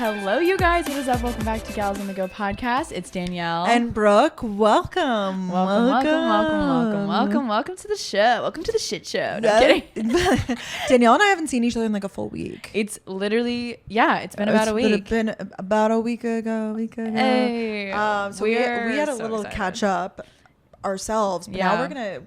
Hello, you guys. What is up? Welcome back to Gals on the Go podcast. It's Danielle. And Brooke. Welcome to the show. Welcome to the shit show. No, I'm kidding. Danielle and I haven't seen each other in like a full week. It's literally, it's been about a week. It's been about a week ago. Hey. So we had a little catch up ourselves, but now we're gonna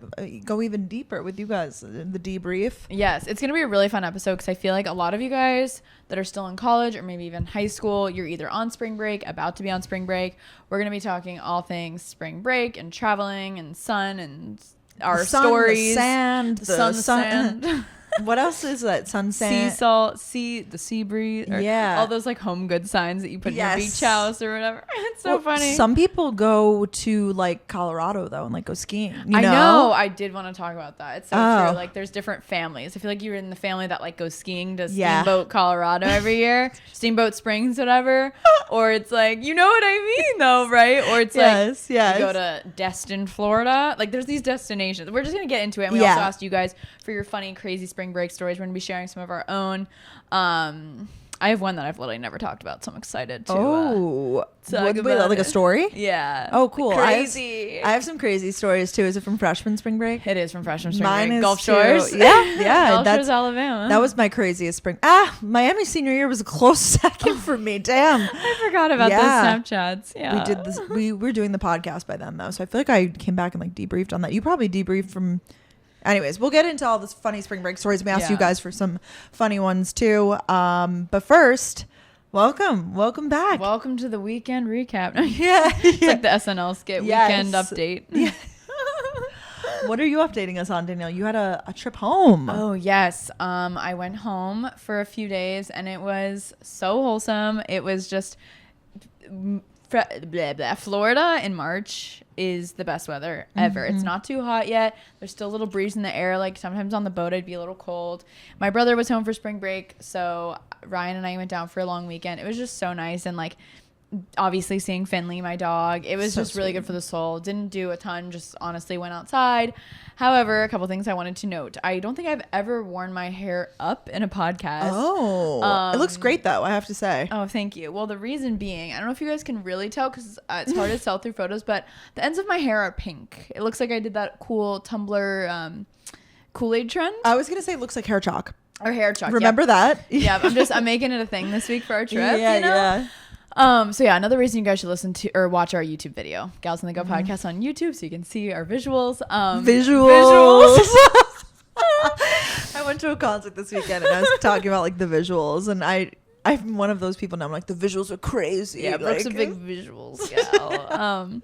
go even deeper with you guys, the debrief. Yes, it's gonna be a really fun episode because I feel like a lot of you guys that are still in college or maybe even high school, you're either on spring break, about to be on spring break. We're gonna be talking all things spring break and traveling and sun and our stories, the sun. What else is that? Sunset, sea salt, the sea breeze, all those like home good signs that you put in your beach house or whatever. It's so funny. Some people go to like Colorado though and like go skiing. I know. I did want to talk about that. It's so true. Like there's different families. I feel like you're in the family that like goes skiing to Steamboat, Colorado every year, Steamboat Springs, whatever. Or it's like, you know what I mean though, right? Or it's you go to Destin, Florida. Like there's these destinations. We're just gonna get into it. And we also asked you guys for your funny, crazy spring break stories. We're gonna be sharing some of our own. I have one that I've literally never talked about, so I'm excited to talk about like a story. Yeah. Oh, cool. Crazy. I have some crazy stories too. Is it from freshman spring break? It is from freshman spring Mine break. is Gulf too. Shores. Yeah. Gulf Shores, Alabama. That was my craziest spring. Miami senior year was a close second for me. Damn. I forgot about those Snapchats. Yeah. We did this. We were doing the podcast by then though, so I feel like I came back and like debriefed on that. You probably debriefed from. Anyways, we'll get into all this funny spring break stories. We asked you guys for some funny ones too. But first, welcome back. Welcome to the weekend recap. It's like the SNL skit weekend update. Yeah. What are you updating us on, Danielle? You had a trip home. Oh yes. I went home for a few days and it was so wholesome. It was just Florida in March is the best weather ever. It's not too hot yet. There's still a little breeze in the air. Like sometimes on the boat I'd be a little cold. My brother was home for spring break, so Ryan and I went down for a long weekend. It was just so nice, and like obviously seeing Finley, my dog, it was just really good for the soul. Didn't do a ton, just honestly went outside. However, a couple things I wanted to note. I don't think I've ever worn my hair up in a podcast. It looks great though, I have to say. Oh, thank you. Well, the reason being, I don't know if you guys can really tell because it's hard to tell through photos, but the ends of my hair are pink. It looks like I did that cool Tumblr Kool-Aid trend. I was going to say it looks like hair chalk. Or hair chalk. Remember that? Yeah, I'm making it a thing this week for our trip. Yeah. So another reason you guys should listen to or watch our YouTube video, Gals on the Go podcast on YouTube, so you can see our visuals. Visuals. I went to a concert this weekend and I was talking about like the visuals, and I'm one of those people now. I'm like, the visuals are crazy. Yeah, Brooke's a big visuals gal.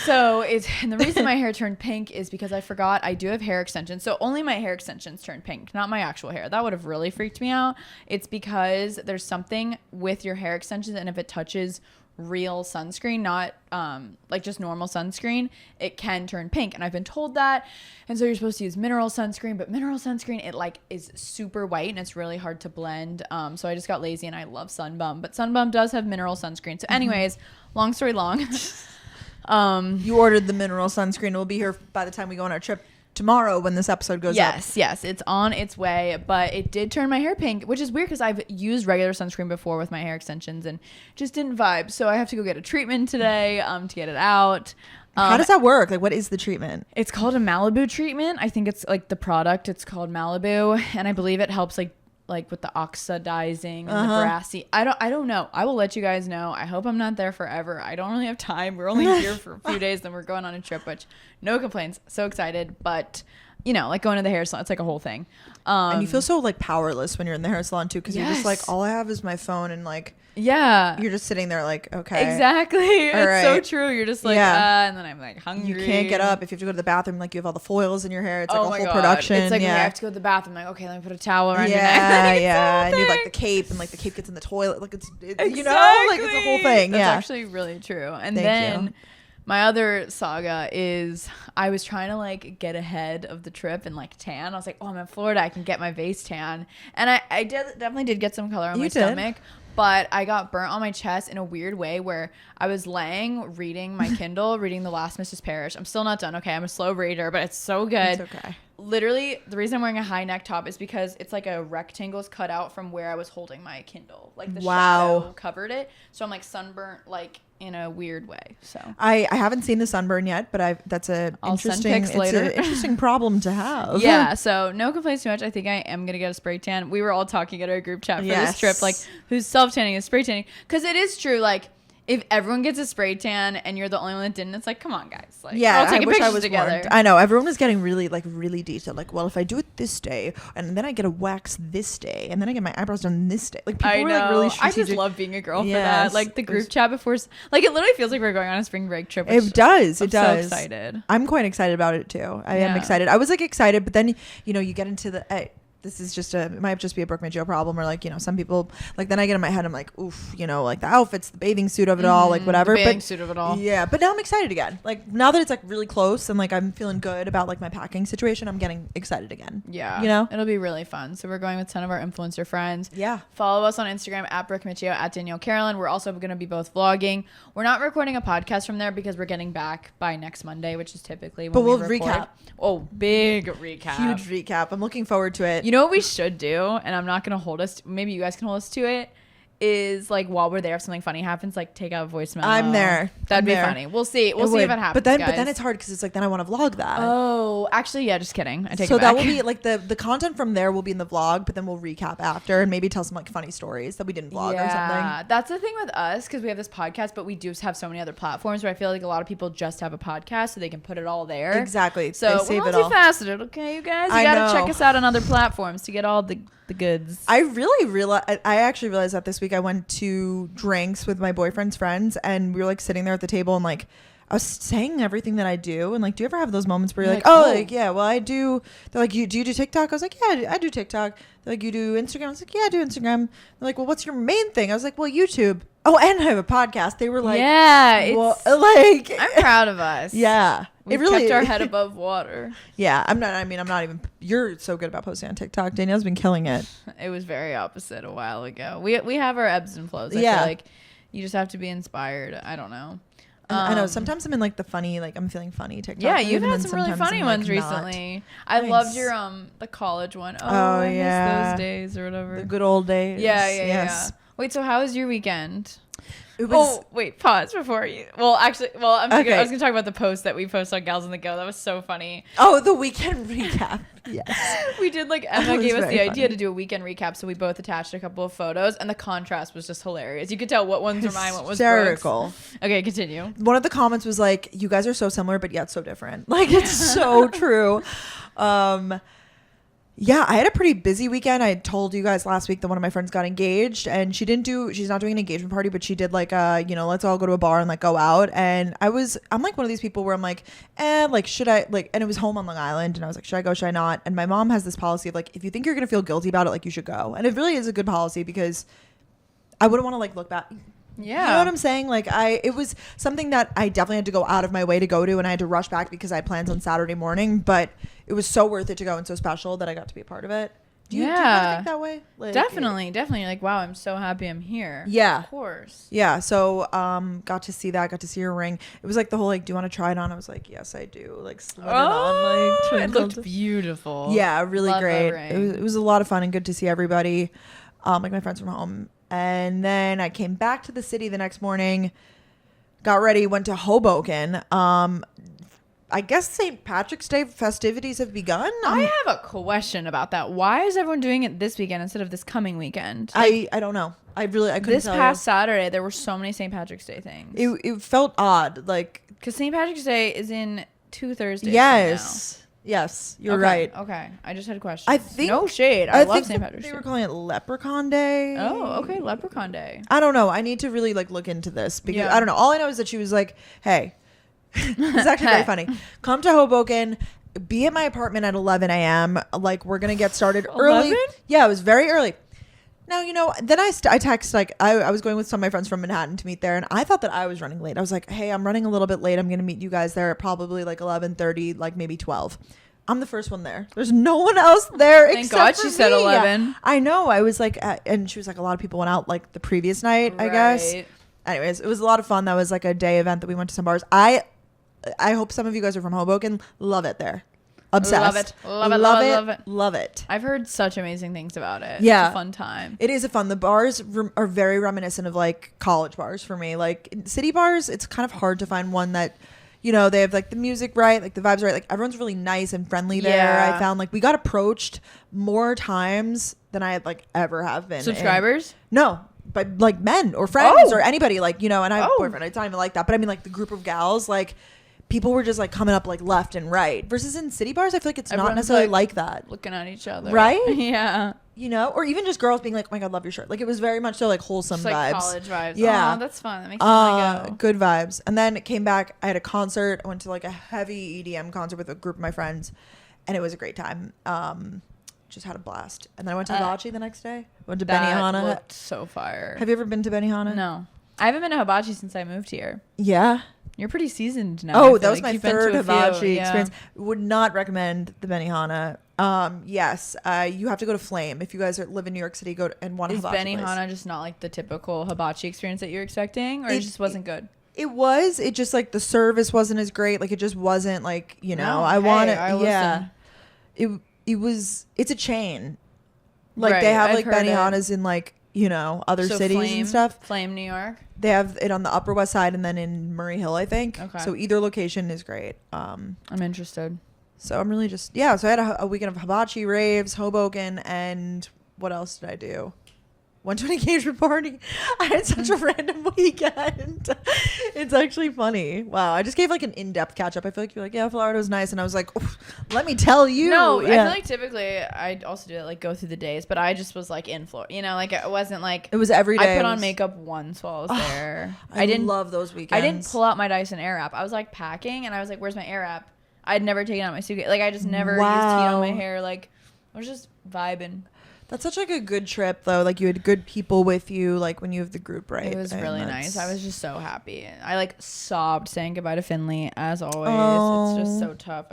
And the reason my hair turned pink is because I forgot I do have hair extensions. So only my hair extensions turn pink, not my actual hair. That would have really freaked me out. It's because there's something with your hair extensions, and if it touches real sunscreen, not like just normal sunscreen, it can turn pink. And I've been told that. And so you're supposed to use mineral sunscreen, but mineral sunscreen, it like is super white and it's really hard to blend. So I just got lazy and I love Sunbum, but Sunbum does have mineral sunscreen. So anyways, long story long. You ordered the mineral sunscreen. It will be here by the time we go on our trip tomorrow when this episode goes up. Yes, it's on its way, but it did turn my hair pink, which is weird because I've used regular sunscreen before with my hair extensions and just didn't vibe. So I have to go get a treatment today to get it out. How does that work? Like, what is the treatment? It's called a Malibu treatment. I think it's like the product. It's called Malibu, and I believe it helps like with the oxidizing and the brassy. I don't know. I will let you guys know. I hope I'm not there forever. I don't really have time. We're only here for a few days, then we're going on a trip, which no complaints. So excited, but you know, like going to the hair salon, it's like a whole thing. And you feel so like powerless when you're in the hair salon too, because you're just like, all I have is my phone, and like you're just sitting there like, okay, exactly. It's so true. You're just like and then I'm like hungry. You can't get up if you have to go to the bathroom, like you have all the foils in your hair. It's like a whole God. production. It's like when I have to go to the bathroom, like, okay, let me put a towel around your neck. And you have like the cape, and like the cape gets in the toilet, like it's you know, like it's a whole thing. That's actually really true. And then my other saga is I was trying to like get ahead of the trip and like tan. I was like, oh, I'm in Florida, I can get my face tan. And I definitely did get some color on my stomach. But I got burnt on my chest in a weird way where I was laying reading my Kindle, reading The Last Mrs. Parrish. I'm still not done. Okay, I'm a slow reader, but it's so good. It's okay. literally, the reason I'm wearing a high neck top is because it's like a rectangle is cut out from where I was holding my Kindle. Like the shadow covered it. So I'm like sunburnt, like in a weird way. So I haven't seen the sunburn yet, but that's I'll interesting interesting problem to have. Yeah, so no complaints too much. I think I am gonna get a spray tan. We were all talking at our group chat for this trip, like who's self tanning and spray tanning, because it is true. Like if everyone gets a spray tan and you're the only one that didn't, it's like, come on, guys. Like, yeah, we're all taking pictures together. Warned. I know everyone was getting really detailed. Like, well, if I do it this day, and then I get a wax this day, and then I get my eyebrows done this day. Like, people were like really strategic. I just love being a girl for that. Like the group chat before, like it literally feels like we're going on a spring break trip. It does. I'm so excited. I'm quite excited about it too. I am excited. I was like excited, but then you get into the. This is just it might just be a Brooke and Joe problem, or like, some people, like, then I get in my head, I'm like, oof, like the outfits, the bathing suit of it all, like whatever. The bathing suit of it all. Yeah. But now I'm excited again. Like now that it's like really close and like I'm feeling good about like my packing situation, I'm getting excited again. Yeah. It'll be really fun. So we're going with 10 of our influencer friends. Yeah. Follow us on Instagram at Brooke Michio, at Danielle Carolyn. We're also going to be both vlogging. We're not recording a podcast from there because we're getting back by next Monday, which is typically when we'll record. Recap. Oh, big recap. Huge recap. I'm looking forward to it. You know what we should do? And I'm not going to hold us, maybe you guys can hold us to it, is like while we're there, if something funny happens, like take out a voicemail. I'm there. That'd be funny. We'll see. We'll see if it happens. But then it's hard because it's like then I want to vlog that. Oh, actually, yeah, just kidding. I take it back. So that will be like the content from there will be in the vlog, but then we'll recap after and maybe tell some like funny stories that we didn't vlog or something. Yeah, that's the thing with us because we have this podcast, but we do have so many other platforms where I feel like a lot of people just have a podcast, so they can put it all there. Exactly. So we're multifaceted, okay, you guys? You gotta check us out on other platforms to get all the goods. I actually realized that this week I went to drinks with my boyfriend's friends and we were like sitting there at the table and like I was saying everything that I do, and like, do you ever have those moments where you're like, oh, like, yeah, well, I do. They're like, do you do TikTok? I was like, yeah, I do TikTok. They're like, you do Instagram? I was like, yeah, I do Instagram. They're like, well, what's your main thing? I was like, well, YouTube. Oh, and I have a podcast. They were like, yeah, well, like, I'm proud of us. Yeah, we really kept our head above water. Yeah, I'm not even. You're so good about posting on TikTok. Danielle's been killing it. It was very opposite a while ago. We have our ebbs and flows. I feel like you just have to be inspired. I don't know. I know sometimes I'm in like the funny, like I'm feeling funny TikTok. Yeah, you've had some really funny ones recently. I loved your the college one. Oh yeah, miss those days or whatever. The good old days. Yeah. Wait, so how was your weekend? Wait, pause before you. Well, actually, I was gonna talk about the post that we posted on Gals on the Go. That was so funny. Oh, the weekend recap. Yes, we did. Like Emma gave us the idea to do a weekend recap, so we both attached a couple of photos, and the contrast was just hilarious. You could tell what ones were mine, what was hysterical. Okay, continue. One of the comments was like, "You guys are so similar, but yet so different." Like it's so true. Yeah, I had a pretty busy weekend. I told you guys last week that one of my friends got engaged and she's not doing an engagement party, but she did like let's all go to a bar and like go out. And I'm like one of these people where I'm like, like, should I like, and it was home on Long Island and I was like, should I go, should I not? And my mom has this policy of like, if you think you're going to feel guilty about it, like you should go. And it really is a good policy because I wouldn't want to like look back. Yeah. You know what I'm saying? Like it was something that I definitely had to go out of my way to go to, and I had to rush back because I had plans on Saturday morning, but it was so worth it to go and so special that I got to be a part of it. Do you kind of think that way? Like, definitely. You're like, wow, I'm so happy I'm here. Yeah. Of course. Yeah. So got to see that, got to see her ring. It was like the whole like, do you want to try it on? I was like, yes, I do. Like slid it on, like it looked beautiful. Yeah, really great. It was a lot of fun and good to see everybody. Like my friends from home. And then I came back to the city the next morning, got ready, went to Hoboken. I guess St. Patrick's Day festivities have begun. I have a question about that. Why is everyone doing it this weekend instead of this coming weekend? Like, I don't know. I couldn't this tell past you. Saturday, there were so many St. Patrick's Day things. It felt odd. Like, because St. Patrick's Day is in 2 Thursdays. Yes. Yes, you're right. Okay, I just had a question. I think no shade. I love St. Patrick's Day. They were calling it Leprechaun Day. Oh, okay, Leprechaun Day. I don't know. I need to really like look into this because I don't know. All I know is that she was like, "Hey, it's actually very funny. Come to Hoboken. Be at my apartment at 11 a.m. Like we're gonna get started early. 11? Yeah, it was very early." Now, then I text, like, I was going with some of my friends from Manhattan to meet there, and I thought that I was running late. I was like, hey, I'm running a little bit late. I'm going to meet you guys there at probably, like, 11:30, like, maybe 12. I'm the first one there. There's no one else there except for me. Thank God she said 11. Yeah, I know. I was like, and she was like, a lot of people went out, like, the previous night, I guess. Anyways, it was a lot of fun. That was, like, a day event that we went to some bars. I hope some of you guys are from Hoboken. Love it there. Obsessed. Love it. Love it. I've heard such amazing things about it. Yeah. It's a fun time. It is a fun. The bars are very reminiscent of like college bars for me. Like city bars, it's kind of hard to find one that, you know, they have like the music right, like the vibes right, like everyone's really nice and friendly there. Yeah. I found like we got approached more times than I had like ever have been. Subscribers? No, but like men or friends Oh. or anybody, like, you know, and I have Oh. a boyfriend. It's not even like that, but I mean like the group of gals, like people were just like coming up like left and right. Versus in city bars, I feel like it's not Everyone's, necessarily like that. Looking at each other. Right? Yeah. You know, or even just girls being like, "Oh my god, love your shirt." Like it was very much so like wholesome Just like vibes. college vibes. Yeah. Oh, that's fun. That makes me want to go. Good vibes. And then it came back. I had a concert. I went to like a heavy EDM concert with a group of my friends, and it was a great time. Just had a blast. And then I went to Hibachi the next day. Went to That Benihana. looked so fire. Have you ever been to Benihana? No. I haven't been to Hibachi since I moved here. Yeah. You're pretty seasoned now. Oh, I that feel was like. my You've been third to a few, Hibachi yeah. experience. Would not recommend the Benihana. Yes, you have to go to Flame if you guys live in New York City. Go to, and want a Is hibachi Benihana place. just not like the typical hibachi experience that you're expecting, or it just wasn't good? It was. It just like the service wasn't as great. Like it just wasn't like, you know. No, I hey, want it. I Yeah. listen. It was. It's a chain. Like Right, they have I've like heard it. Benihanas in like, you know, other So cities Flame, and stuff. Flame, New York. They have it on the Upper West Side and then in Murray Hill, I think. Okay. So either location is great. I'm interested. So I'm really just, yeah. So I had a weekend of hibachi, raves, Hoboken, and what else did I do? Went to an engagement party. I had such a random weekend. It's actually funny. Wow. I just gave like an in-depth catch up. I feel like you're like, yeah, Florida was nice. And I was like, "Oof, let me tell you. No, Yeah. I feel like typically I also do it, like go through the days, but I just was like in Florida, you know, like it wasn't like It was every day. I put It on was- makeup once while I was there. I didn't love those weekends. I didn't pull out my Dyson Airwrap. I was like packing and I was like, where's my Airwrap? I'd never taken out my suitcase. Like I just never used heat on my hair. Like I was just vibing. That's such like a good trip though. Like you had good people with you, like when you have the group, right? It was And really that's- nice. I was just so happy. I like sobbed saying goodbye to Finley as always. Oh. It's just so tough.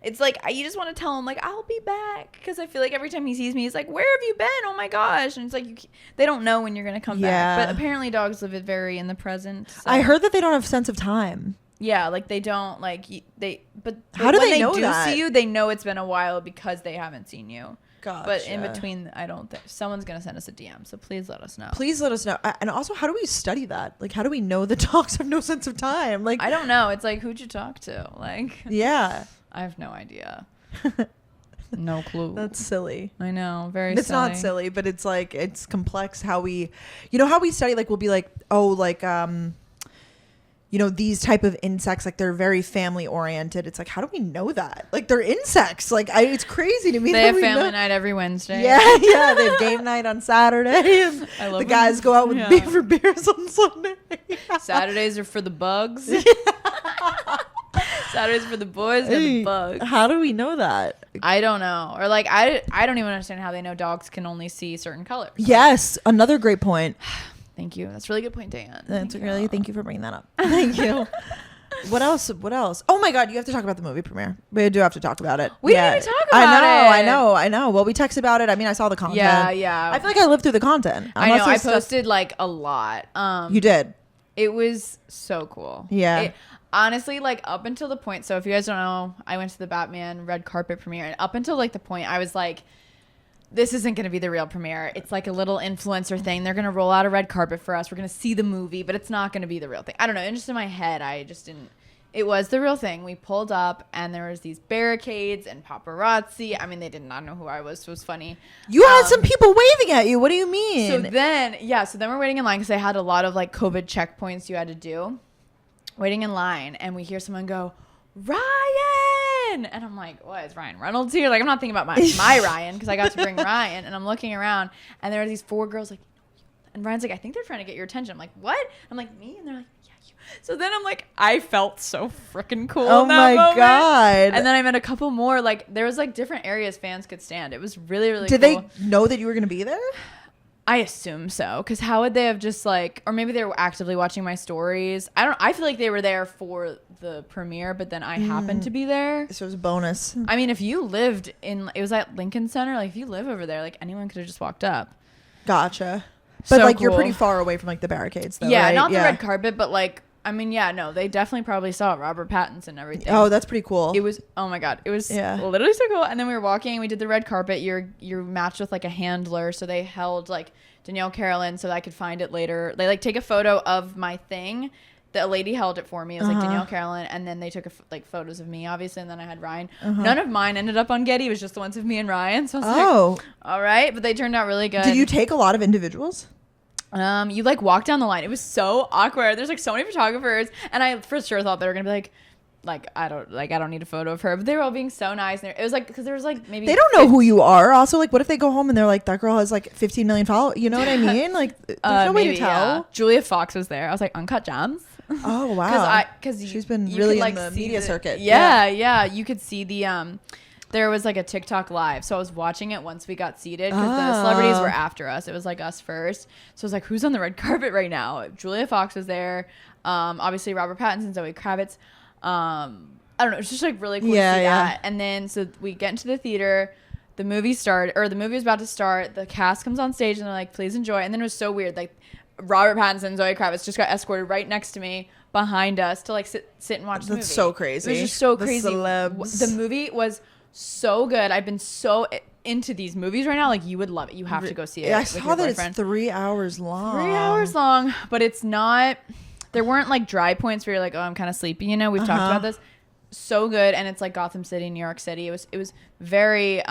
It's like you just want to tell him like I'll be back because I feel like every time he sees me, he's like, "Where have you been? Oh my gosh!" And it's like they don't know when you're gonna come Yeah. back. But apparently dogs live it very in the present. So. I heard that they don't have sense of time. Yeah, like they don't like but How do when they know do that? see you, they know it's been a while because they haven't seen you. Gotcha. But in between, I don't think someone's gonna send us a DM. So please let us know. Please let us know. And also, how do we study that? Like, how do we know the dogs have no sense of time? Like, I don't know. It's like who'd you talk to? Like, yeah, I have no idea. No clue. that's silly. I know. Very. It's not silly, but it's like it's complex how we, you know, how we study. Like, we'll be like, oh, like you know, these type of insects, like they're very family oriented. It's like, how do we know that? Like they're insects. Like it's crazy to me. They that have we family know. night every Wednesday. Yeah, yeah. They have game night on Saturday. And I love the it. guys go out with Yeah. beer for beers on Sunday. Saturdays are for the bugs. Saturdays for the boys and the bugs. How do we know that? I don't know. Or like I don't even understand how they know dogs can only see certain colors. Yes, another great point. Thank you. That's a really good point, Dan. Thank you for bringing that up. Thank you. What else? Oh my God, you have to talk about the movie premiere. We do have to talk about it. We didn't even talk about it. I know. Well, we texted about it. I mean, I saw the content. Yeah. I feel like I lived through the content. I know. Unless I there's stuff- posted like a lot. You did. It was so cool. Yeah. Honestly, like up until the point. So if you guys don't know, I went to the Batman red carpet premiere, and up until like the point, I was like, this isn't going to be the real premiere. It's like a little influencer thing. They're going to roll out a red carpet for us. We're going to see the movie, but it's not going to be the real thing. I don't know. And just in my head, I just didn't. It was the real thing. We pulled up and there was these barricades and paparazzi. I mean, they did not know who I was. So it was funny. You had some people waving at you. What do you mean? So then we're waiting in line because they had a lot of like COVID checkpoints you had to do. Waiting in line, and we hear someone go, Ryan! And I'm like, what, is Ryan Reynolds here? Like, I'm not thinking about my Ryan because I got to bring Ryan. And I'm looking around, and there are these 4 girls like, and Ryan's like, I think they're trying to get your attention. I'm like, what? I'm like, me? And they're like, yeah, you. So then I'm like, I felt so freaking cool. Oh in that my moment. God. And then I met a couple more. Like, there was like different areas fans could stand. It was really, really Did cool. they know that you were going to be there? I assume so, because how would they have just like, or maybe they were actively watching my stories. I feel like they were there for the premiere, but then I happened to be there. This was a bonus. I mean, if you lived it was at Lincoln Center, like if you live over there, like anyone could have just walked up. Gotcha. But So like you're cool. pretty far away from like the barricades though, Yeah, right? not the red carpet, but like I mean, yeah, no, they definitely probably saw Robert Pattinson and everything. Oh, that's pretty cool. It was, oh my God, it was literally so cool. And then we were walking, we did the red carpet. You're matched with like a handler, so they held like Danielle Carolyn so that I could find it later. They like take a photo of my thing. The lady held it for me. It was like Danielle Carolyn, and then they took like photos of me, obviously, and then I had Ryan. None of mine ended up on Getty. It was just the ones of me and Ryan. So I was like, all right, but they turned out really good. Did you take a lot of individuals? You like walk down the line. It was so awkward. There's like so many photographers, and I for sure thought they were gonna be like I don't need a photo of her, but they were all being so nice. And it was like because there was like maybe they don't know who you are. Also, like, what if they go home and they're like, that girl has like 15 million followers? You know what I mean? Like, there's no way to tell. Yeah. Julia Fox was there. I was like, Uncut Gems. Oh wow! Because she's been really in the media circuit. Yeah. You could see the there was like a TikTok live, so I was watching it once we got seated because the celebrities were after us. It was like us first, so I was like, who's on the red carpet right now? Julia Fox was there. Obviously Robert Pattinson, Zoe Kravitz. I don't know. It's just like really cool to see that. And then so we get into the theater. The movie was about to start. The cast comes on stage and they're like, please enjoy. And then it was so weird. Like Robert Pattinson and Zoe Kravitz just got escorted right next to me behind us to like sit and watch the movie. That's so crazy. It was just so crazy. Celebs. The movie was so good. I've been so into these movies right now. Like you would love it. You have to go see it. Yeah, I saw that it's 3 hours long. 3 hours long, but it's not. There weren't like dry points where you're like, oh, I'm kind of sleepy. You know, we've talked about this. So good, and it's like Gotham City, New York City. It was very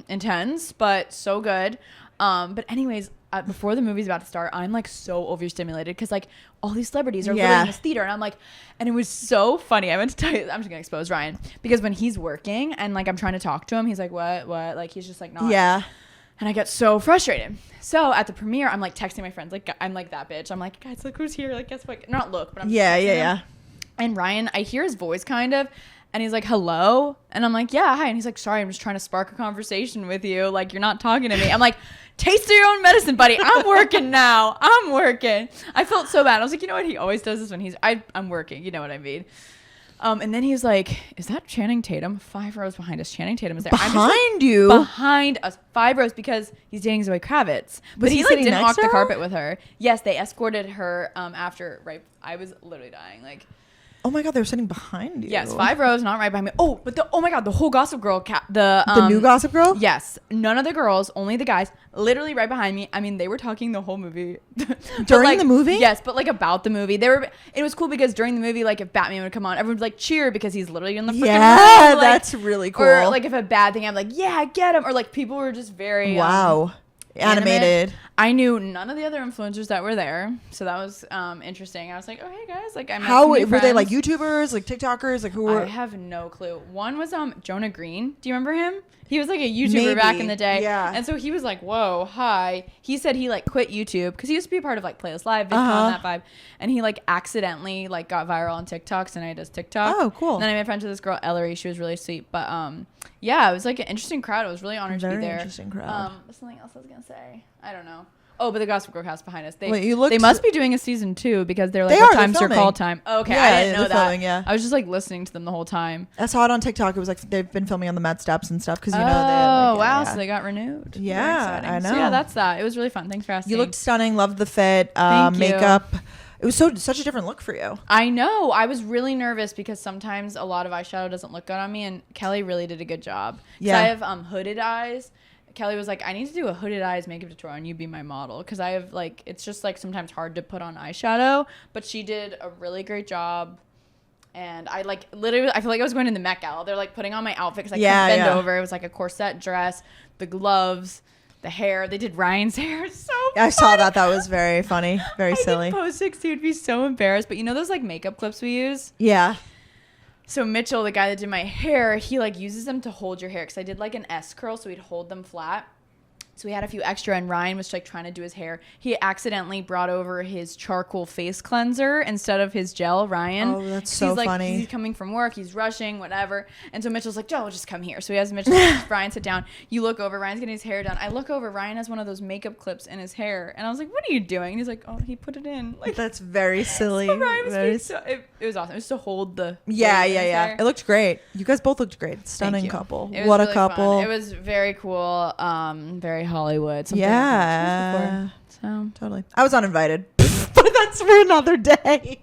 intense, but so good. But anyways, before the movie's about to start, I'm like so overstimulated because like all these celebrities are living in this theater, and I'm like, and it was so funny. I meant to tell you, I'm just gonna expose Ryan because when he's working and like I'm trying to talk to him, he's like, what, like he's just like not. Yeah. And I get so frustrated. So at the premiere, I'm like texting my friends, like I'm like that bitch. I'm like, guys, look who's here. Like, guess what? Not look, but I'm yeah. And Ryan, I hear his voice kind of, and he's like, hello? And I'm like, yeah, hi. And he's like, sorry, I'm just trying to spark a conversation with you. Like, you're not talking to me. I'm like, taste your own medicine, buddy. I'm working now. I'm working. I felt so bad. I was like, you know what? He always does this when I'm working. You know what I mean? And then he's like, is that Channing Tatum? 5 rows behind us. Channing Tatum is there. Behind you? Behind us. 5 rows because he's dating Zoe Kravitz. But he like didn't walk the carpet with her. Yes, they escorted her after, right? I was literally dying. Like, oh my God, they were sitting behind you. Yes, 5 rows, not right behind me. Oh, but oh my God, the whole Gossip Girl, the new Gossip Girl? Yes, none of the girls, only the guys, literally right behind me. I mean, they were talking the whole movie. During the movie? Yes, but like about the movie. It was cool because during the movie, like if Batman would come on, everyone would like cheer because he's literally in the freaking movie. Yeah, like, that's really cool. Or like if a bad thing, I'm like, yeah, get him. Or like people were just very animated. I knew none of the other influencers that were there, so that was interesting. I was like, oh hey guys, like I'm. How were they, like YouTubers, like TikTokers, like who were? I have no clue. One was Jonah Green. Do you remember him? He was like a YouTuber back in the day. Yeah. And so he was like, whoa, hi. He said he like quit YouTube because he used to be a part of like Playlist Live, VidCon, that vibe. And he like accidentally like got viral on TikTok. So now he does TikTok. Oh, cool. And then I made friends with this girl, Ellery. She was really sweet. But yeah, it was like an interesting crowd. I was really honored to be there. Very interesting crowd. Something else I was going to say. I don't know. Oh, but the Gossip Girl cast behind us. They must be doing a season 2 because they're like, what time's your call time? Oh, okay, yeah, I didn't know that. Filming, yeah. I was just like listening to them the whole time. I saw it on TikTok. It was like they've been filming on the Met steps and stuff because you know they. Oh wow! So they got renewed. Yeah, I know. So yeah, that's that. It was really fun. Thanks for asking. You looked stunning. Loved the fit. Makeup. It was such a different look for you. I know. I was really nervous because sometimes a lot of eyeshadow doesn't look good on me, and Kelly really did a good job. Yeah. I have hooded eyes. Kelly was like, I need to do a hooded eyes makeup tutorial and you be my model because I have like, it's just like sometimes hard to put on eyeshadow, but she did a really great job. And I like literally, I feel like I was going to the Met Gala. They're like putting on my outfit because I couldn't bend over. It was like a corset dress, the gloves, the hair. They did Ryan's hair. So funny. I saw that. That was very funny. Very silly. I post 60 would be so embarrassed. But you know those like makeup clips we use? Yeah. So Mitchell, the guy that did my hair, he like uses them to hold your hair because I did like an S curl, so he'd hold them flat. So we had a few extra, and Ryan was like trying to do his hair. He accidentally brought over his charcoal face cleanser instead of his gel, Ryan. Oh, that's so funny. He's coming from work. He's rushing, whatever. And so Mitchell's like, Joe, just come here. So he has Mitchell, Ryan sit down. You look over. Ryan's getting his hair done. I look over. Ryan has one of those makeup clips in his hair. And I was like, what are you doing? And he's like, oh, he put it in. Like, that's very silly. So Ryan was it was awesome. It was to hold the Yeah. It looked great. You guys both looked great. Stunning couple. What really a couple. Fun. It was very cool. Very Hollywood. Yeah. So totally. I was uninvited. that's for another day.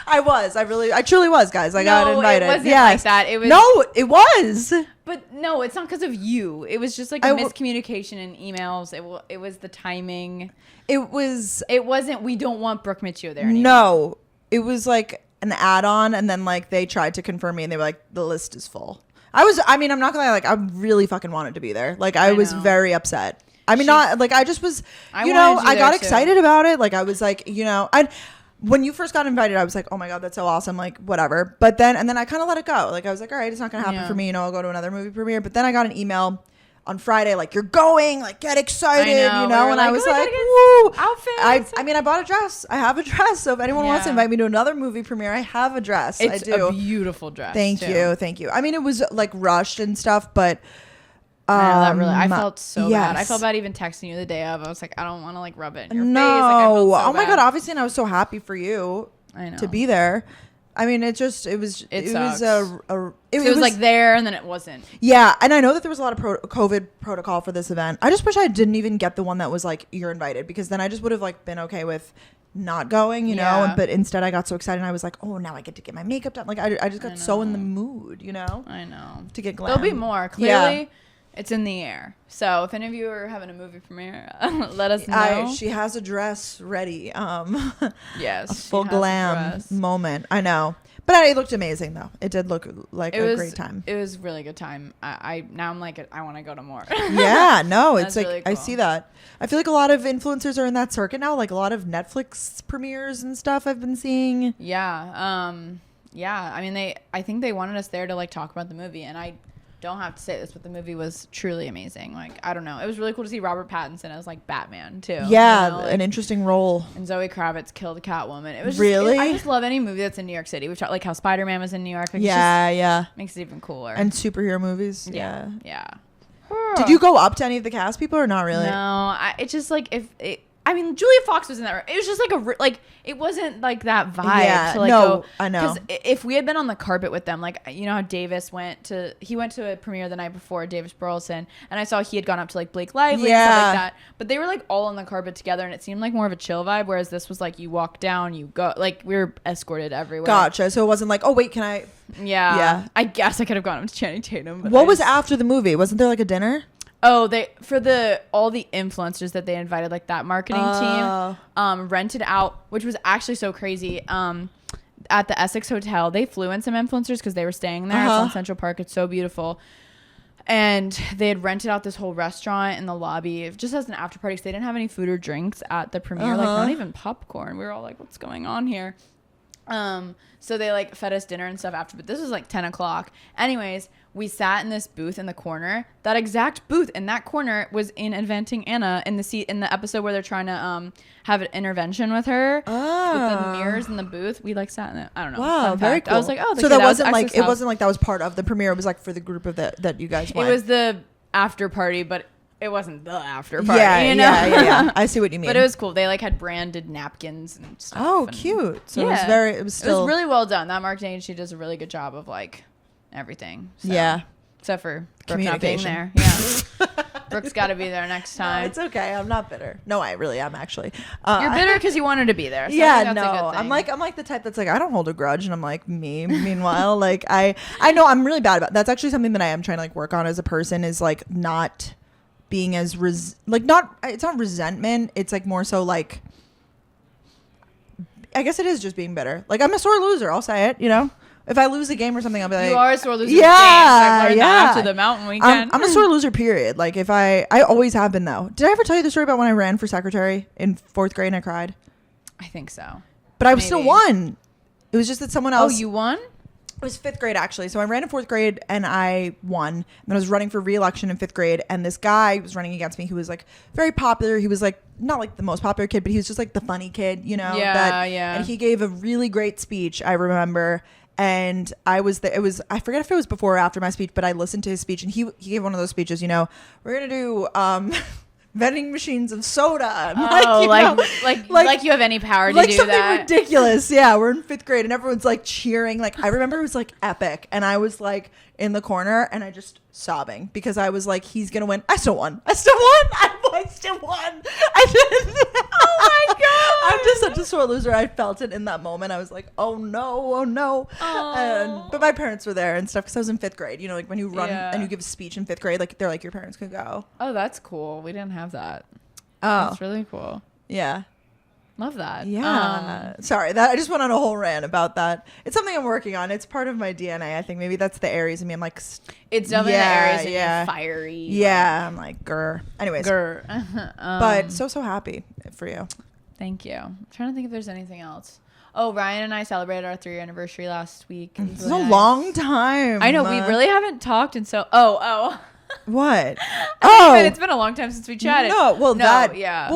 I truly was, guys. I got invited. It wasn't like that. It was No, it was. But no, it's not because of you. It was just like a miscommunication in emails. It was the timing. It wasn't. We don't want Brooke Mitchell there anymore. No, it was like an add-on, and then like they tried to confirm me, and they were like, the list is full. I'm not gonna lie, like I really fucking wanted to be there. Like I was very upset. I mean, I just was, I got excited about it. Like I was like, when you first got invited, I was like, oh my God, that's so awesome. Like whatever. But then I kind of let it go. Like I was like, all right, it's not going to happen for me. I'll go to another movie premiere. But then I got an email on Friday, like, you're going, like, get excited, and I was like, woo. Outfits. I bought a dress. I have a dress. So if anyone wants to invite me to another movie premiere, I have a dress. It's I do. A beautiful dress. Thank you. I mean, it was like rushed and stuff, but I felt so bad. I felt bad even texting you the day of. I was like, I don't want to like rub it in your face. Like, oh my God, obviously, and I was so happy for you to be there. I mean, it was like there and then it wasn't. Yeah, and I know that there was a lot of COVID protocol for this event. I just wish I didn't even get the one that was like, you're invited, because then I just would have like been okay with not going, you know. But instead I got so excited and I was like, oh, now I get to get my makeup done. Like I just got so in the mood, you know. I know. To get glam. There'll be more. Clearly, it's in the air. So if any of you are having a movie premiere, let us know. She has a dress ready. Yes, a full glam moment. I know, but it looked amazing though. It did look like a great time. It was a really good time. Now I'm like, I want to go to more. Yeah, no, it's like really cool. I see that. I feel like a lot of influencers are in that circuit now. Like a lot of Netflix premieres and stuff I've been seeing. Yeah. I mean, I think they wanted us there to like talk about the movie, and I don't have to say this, but the movie was truly amazing. Like, I don't know. It was really cool to see Robert Pattinson as like Batman too. Yeah, like, an interesting role. And Zoe Kravitz killed Catwoman. It was really. I just love any movie that's in New York City. We've talked like how Spider-Man was in New York. Like, makes it even cooler. And superhero movies. Yeah. Did you go up to any of the cast people or not really? No, it's just like I mean, Julia Fox was in that. It was just like it wasn't like that vibe. Yeah, to, like, no, I know. Because if we had been on the carpet with them, like, you know how Davis went to a premiere the night before, Davis Burleson, and I saw he had gone up to like Blake Lively and stuff like that. But they were like all on the carpet together, and it seemed like more of a chill vibe. Whereas this was like you walk down, you go, like we were escorted everywhere. Gotcha. So it wasn't like, oh wait, can I? Yeah. I guess I could have gone up to Channing Tatum. But what was after the movie? Wasn't there like a dinner? Oh, all the influencers that they invited, like that marketing team, rented out, which was actually so crazy. At the Essex Hotel, they flew in some influencers because they were staying there. It's on Central Park. It's so beautiful. And they had rented out this whole restaurant in the lobby just as an after party. So they didn't have any food or drinks at the premiere, like not even popcorn. We were all like, what's going on here? So they like fed us dinner and stuff after, but this was like 10 o'clock. Anyways, we sat in this booth in the corner. That exact booth in that corner was in Inventing Anna in the episode where they're trying to have an intervention with her with the mirrors in the booth. We like sat in it. I don't know. Wow, very cool. I was like, oh, so that wasn't like it wasn't like that was part of the premiere. It was like for the group of that you guys went. It was the after party, but it wasn't the after party. Yeah, you know? yeah. I see what you mean. But it was cool. They like had branded napkins and stuff. Oh, cute. So it was really well done. That marketing agency does a really good job of like everything. So. Yeah. Except for Brooke not being there. Yeah. Brooke's got to be there next time. No, it's okay. I'm not bitter. No, I really am actually. You're bitter because you wanted to be there. So yeah, no. I'm like the type that's like, I don't hold a grudge, and I'm like me. Meanwhile, like I know I'm really bad about. That's actually something that I am trying to like work on as a person, is like not being as it's not resentment. It's like more so like, I guess it is just being bitter. Like I'm a sore loser. I'll say it. You know. If I lose a game or something, I'll be like, you are a sore loser. Yeah, I've learned that after the mountain weekend. I'm a sore loser, period. Like if I always have been though. Did I ever tell you the story about when I ran for secretary in 4th grade and I cried? I think so. But I still won. It was just that someone else. Oh, you won? It was 5th grade actually. So I ran in 4th grade and I won. And then I was running for re-election in 5th grade, and this guy was running against me who was like very popular. He was like not like the most popular kid, but he was just like the funny kid, you know? Yeah. And he gave a really great speech, I remember. And I was there. I forget if it was before or after my speech, but I listened to his speech, and he gave one of those speeches, you know, we're going to do vending machines of soda. And like you have any power to do that. Like something ridiculous. Yeah, we're in 5th grade and everyone's like cheering. Like I remember it was like epic, and I was like in the corner and I just sobbing because I was like, he's going to win. I still won. I I still won. I did. Oh my god! I'm just such a sore loser. I felt it in that moment. I was like, oh no. But my parents were there and stuff because I was in 5th grade. You know, like when you run and you give a speech in 5th grade, like they're like, your parents could go. Oh, that's cool. We didn't have that. Oh, That's really cool. yeah. Love that. Yeah. Sorry, that I just went on a whole rant about that. It's something I'm working on. It's part of my DNA. I think maybe that's the Aries in me. I'm like, it's definitely the Aries in you, fiery. Yeah, I'm like, grr. Anyways, grr. But so happy for you. Thank you. I'm trying to think if there's anything else. Oh, Ryan and I celebrated our 3-year anniversary last week. It's really a long time. I know, we really haven't talked, and so what? It's been a long time since we chatted. Well,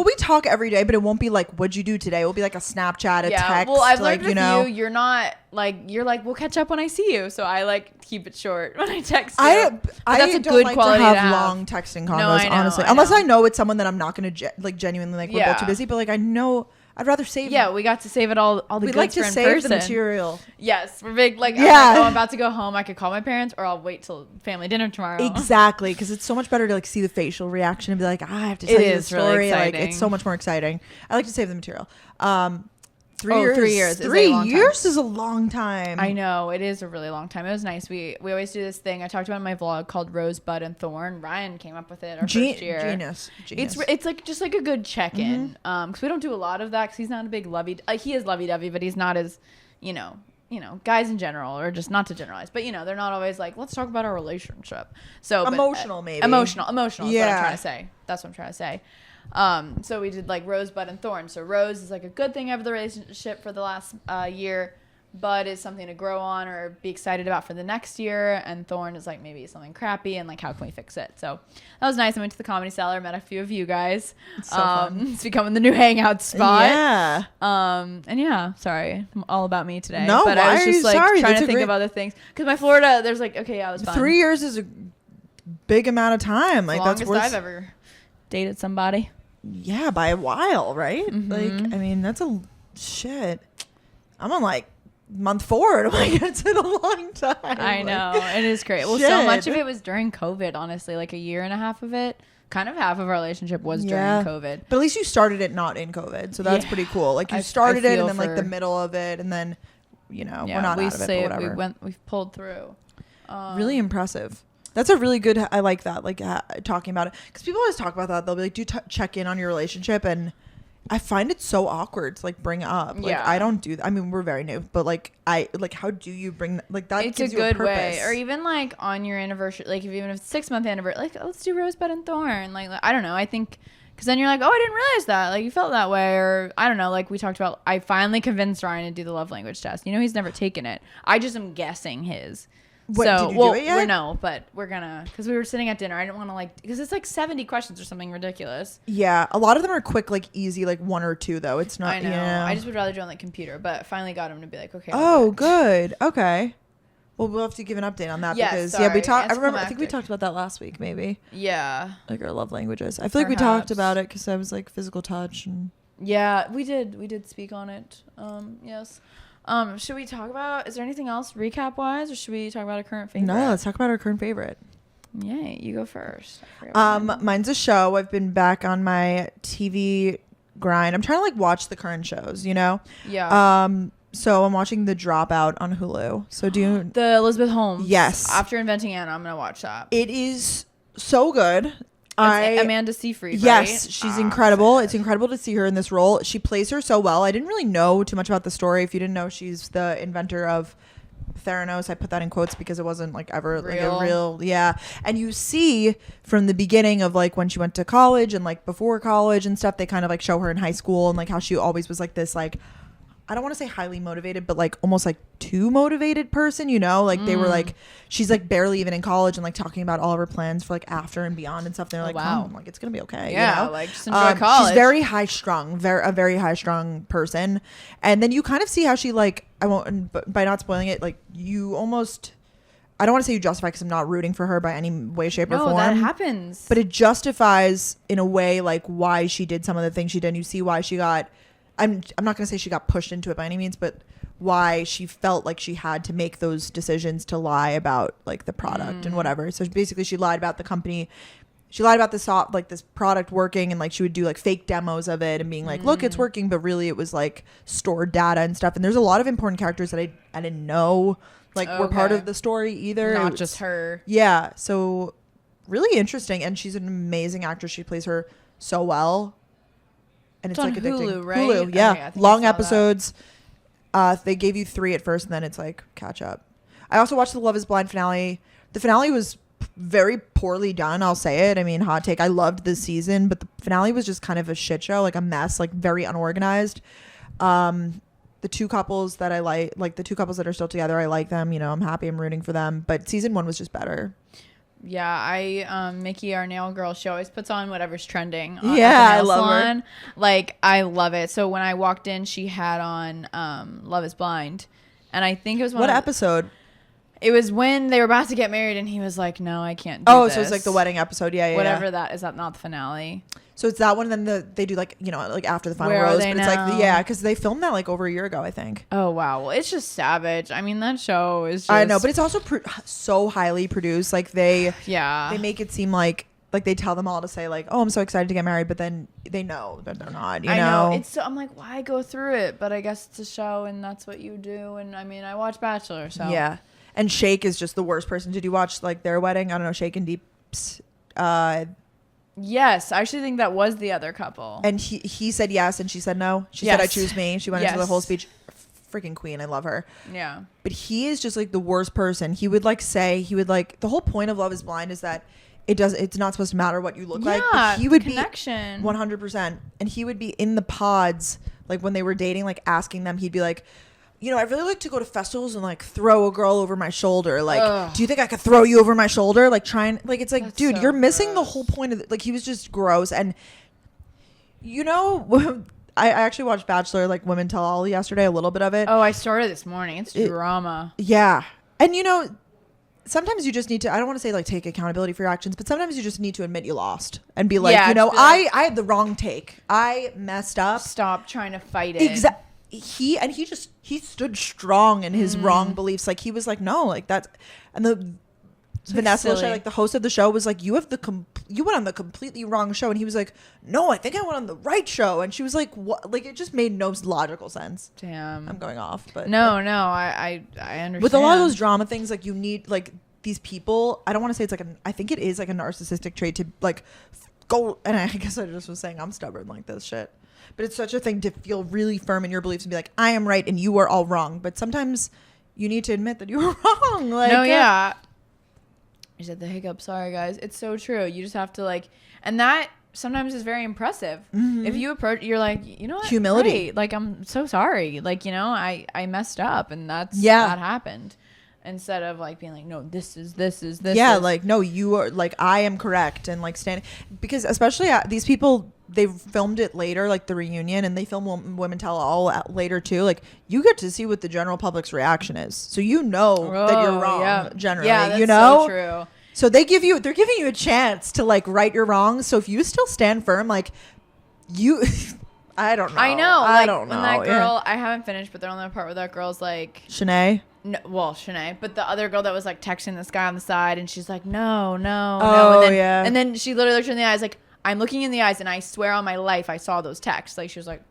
we talk every day, but it won't be like, what'd you do today? It will be like a Snapchat, a text. Well, I've learned with you, you're not like, you're like, we'll catch up when I see you. So I like keep it short when I text you. That's a good quality to have long texting convos, honestly. Unless I know it's someone that I'm not going to genuinely like, we're both too busy, but like I know I'd rather save. Yeah, we got to save it all the goods like to for in save person. the material. Yes, we're big. Like, I'm about to go home. I could call my parents, or I'll wait till family dinner tomorrow. Exactly, because it's so much better to like see the facial reaction and be like, I have to tell you the story. Really like, it's so much more exciting. I like to save the material. 3 years. 3 years. 3 years is a long time. I know, it is a really long time. It was nice. We always do this thing I talked about in my vlog called Rosebud and Thorn. Ryan came up with it our first year. Genius. It's like just like a good check-in. Because we don't do a lot of that because he's not a big he is lovey-dovey, but he's not as, you know, guys in general, or just not to generalize, but they're not always like, let's talk about our relationship. So emotional, maybe emotional is what I'm trying to say. That's what I'm trying to say. So we did like Rosebud and Thorn. So Rose is like a good thing of the relationship for the last year. Bud is something to grow on or be excited about for the next year, and Thorn is like maybe something crappy and like how can we fix it. So that was nice. I went to the Comedy Cellar, met a few of you guys. It's so fun. It's becoming the new hangout spot. Yeah. And yeah, sorry, all about me today. No, but I was just like trying to think of other things because my Florida, there's like, okay, yeah, it was fun. 3 years is a big amount of time. Like that's the longest I've ever dated somebody. Yeah, by a while, right? Mm-hmm. Like, I mean, that's a shit. I'm on like month 4 and I'm like, it's been a long time. I know, it is great. Well, so much of it was during COVID, honestly. Like a year and a half of it, kind of half of our relationship was during COVID. But at least you started it not in COVID, so that's pretty cool. Like you started it and then like the middle of it, and then we're not out of it, but whatever. We've pulled through. Really impressive. That's a really good. I like that. Like talking about it because people always talk about that. They'll be like, "Do you check in on your relationship?" And I find it so awkward to like bring up. Like I don't do that. I mean, we're very new, but like how do you bring like that? It's gives a you good a purpose. way, or even like on your anniversary, like even if it's 6-month anniversary, like let's do Rosebud and Thorn. Like I don't know. I think because then you're like, oh, I didn't realize that. Like you felt that way, or I don't know. Like we talked about. I finally convinced Ryan to do the love language test. He's never taken it. I just am guessing his. What, did you do it yet? No, but we're gonna, because we were sitting at dinner. I didn't want to because it's like 70 questions or something ridiculous. Yeah, a lot of them are quick, like easy, like 1 or 2 though. It's not. I know. I just would rather do it on the computer, but finally got him to be like, okay. Oh, good. Okay. Well, we'll have to give an update on that because we talked. I think we talked about that last week, maybe. Yeah. Like our love languages. I feel like we talked about it because I was like physical touch and. Yeah, we did. We did speak on it. Yes. Should we talk about, is there anything else recap wise, or should we talk about our current favorite? No, let's talk about our current favorite. Yay, you go first. Mine's a show. I've been back on my TV grind. I'm trying to like watch the current shows, Yeah. So I'm watching The Dropout on Hulu. So the Elizabeth Holmes. Yes. After Inventing Anna, I'm going to watch that. It is so good. Amanda Seyfried, right? Yes, she's incredible. It's incredible to see her in this role. She plays her so well. I didn't really know too much about the story. If you didn't know, she's the inventor of Theranos. I put that in quotes because it wasn't like ever like a real, And you see from the beginning of like when she went to college and like before college and stuff, they kind of like show her in high school and like how she always was like this like, I don't want to say highly motivated, but like almost like too motivated person, like they were like, she's like barely even in college and like talking about all of her plans for like after and beyond and stuff. And they're like, wow, like it's going to be okay. Yeah. Like just enjoy college. She's very high strung, a very high strung person. And then you kind of see how she like, I won't, but by not spoiling it, like you almost, I don't want to say you justify because I'm not rooting for her by any way, shape or form. No, that happens. But it justifies in a way like why she did some of the things she did. And you see why she got, I'm not going to say she got pushed into it by any means, but why she felt like she had to make those decisions to lie about like the product and whatever. So basically she lied about the company she lied about this this product working, and like she would do like fake demos of it and being like, look, it's working, but really it was like stored data and stuff. And there's a lot of important characters that I didn't know were part of the story either. Not just her. Yeah. So really interesting. And she's an amazing actress. She plays her so well. And it's on like addicting. Hulu, right? Hulu, yeah. Okay, long episodes. They gave you 3 at first, and then it's like catch up. I also watched the Love is Blind finale. The finale was very poorly done, I'll say it. I mean, hot take. I loved this season, but the finale was just kind of a shit show, like a mess, like very unorganized. The 2 couples that I like the 2 couples that are still together, I like them. You know, I'm happy. I'm rooting for them. But season 1 was just better. Yeah, Mickey, our nail girl, she always puts on whatever's trending. I love her. Like, I love it. So when I walked in, she had on Love is Blind. And I think it was what episode? It was when they were about to get married, and he was like, no, I can't do this. So it's like the wedding episode. Yeah. Whatever that is. That not the finale? So it's that one, and then they do like, you know, like after the final Where rose. Are they but it's now? like, because they filmed that like over a year ago, I think. Oh, wow. Well, it's just savage. I mean, that show is just... I know, but it's also so highly produced. Like they make it seem like they tell them all to say like, oh, I'm so excited to get married, but then they know that they're not, you know? It's so, I'm like, why go through it? But I guess it's a show, and that's what you do. And I mean, I watch Bachelor, so... Yeah. And Shake is just the worst person. Did you watch like their wedding? I don't know, Shake and Deep's. Yes, I actually think that was the other couple. And he said yes, and she said no. She said, I choose me. She went into the whole speech. Freaking queen. I love her. Yeah. But he is just like the worst person. He would like the whole point of Love is Blind is that it's not supposed to matter what you look like. But he would be 100%. And he would be in the pods, like when they were dating, like asking them, he'd be like, you know, I really like to go to festivals and like throw a girl over my shoulder. Like, do you think I could throw you over my shoulder? Like it's like, dude, you're missing the whole point of it. Like, he was just gross. And, you know, I actually watched Bachelor, like Women Tell All yesterday, a little bit of it. Oh, I started this morning. It's drama. Yeah. And, you know, sometimes you just need to, I don't want to say like take accountability for your actions, but sometimes you just need to admit you lost and be like, you know, I had the wrong take. I messed up. Stop trying to fight it. Exactly. He stood strong in his wrong beliefs. Like he was like, no, like that's, and the Vanessa, like the host of the show, was like, you went on the completely wrong show, and he was like, no, I think I went on the right show, and she was like, what? Like it just made no logical sense. Damn, I'm going off, but I understand. With a lot of those drama things, like you need like these people. I don't want to say it's like I think it is like a narcissistic trait to like go. And I guess I just was saying I'm stubborn like this shit. But it's such a thing to feel really firm in your beliefs and be like, I am right and you are all wrong. But sometimes you need to admit that you were wrong. Like, no, yeah. I said the hiccup. Sorry, guys. It's so true. You just have to like, and that sometimes is very impressive. Mm-hmm. If you approach, you're like, you know what? Humility. Right. Like, I'm so sorry. Like, you know, I messed up, and that happened. Instead of like being like, no, this is. Yeah, like, no, you are like, I am correct. And like standing, because especially these people, they filmed it later, like the reunion, and they film Women Tell All later too. Like you get to see what the general public's reaction is, so you know that you're wrong. Generally, that's you know, so true. So they're giving you a chance to like right your wrongs. So if you still stand firm, like you, I don't know. I don't know. When that girl, I haven't finished, but they're on that part where that girl's like Shanae. No, well, Shanae, but the other girl that was like texting this guy on the side, and she's like, no. And then she literally looked her in the eyes like, I'm looking in the eyes, and I swear on my life I saw those texts. Like, she was like,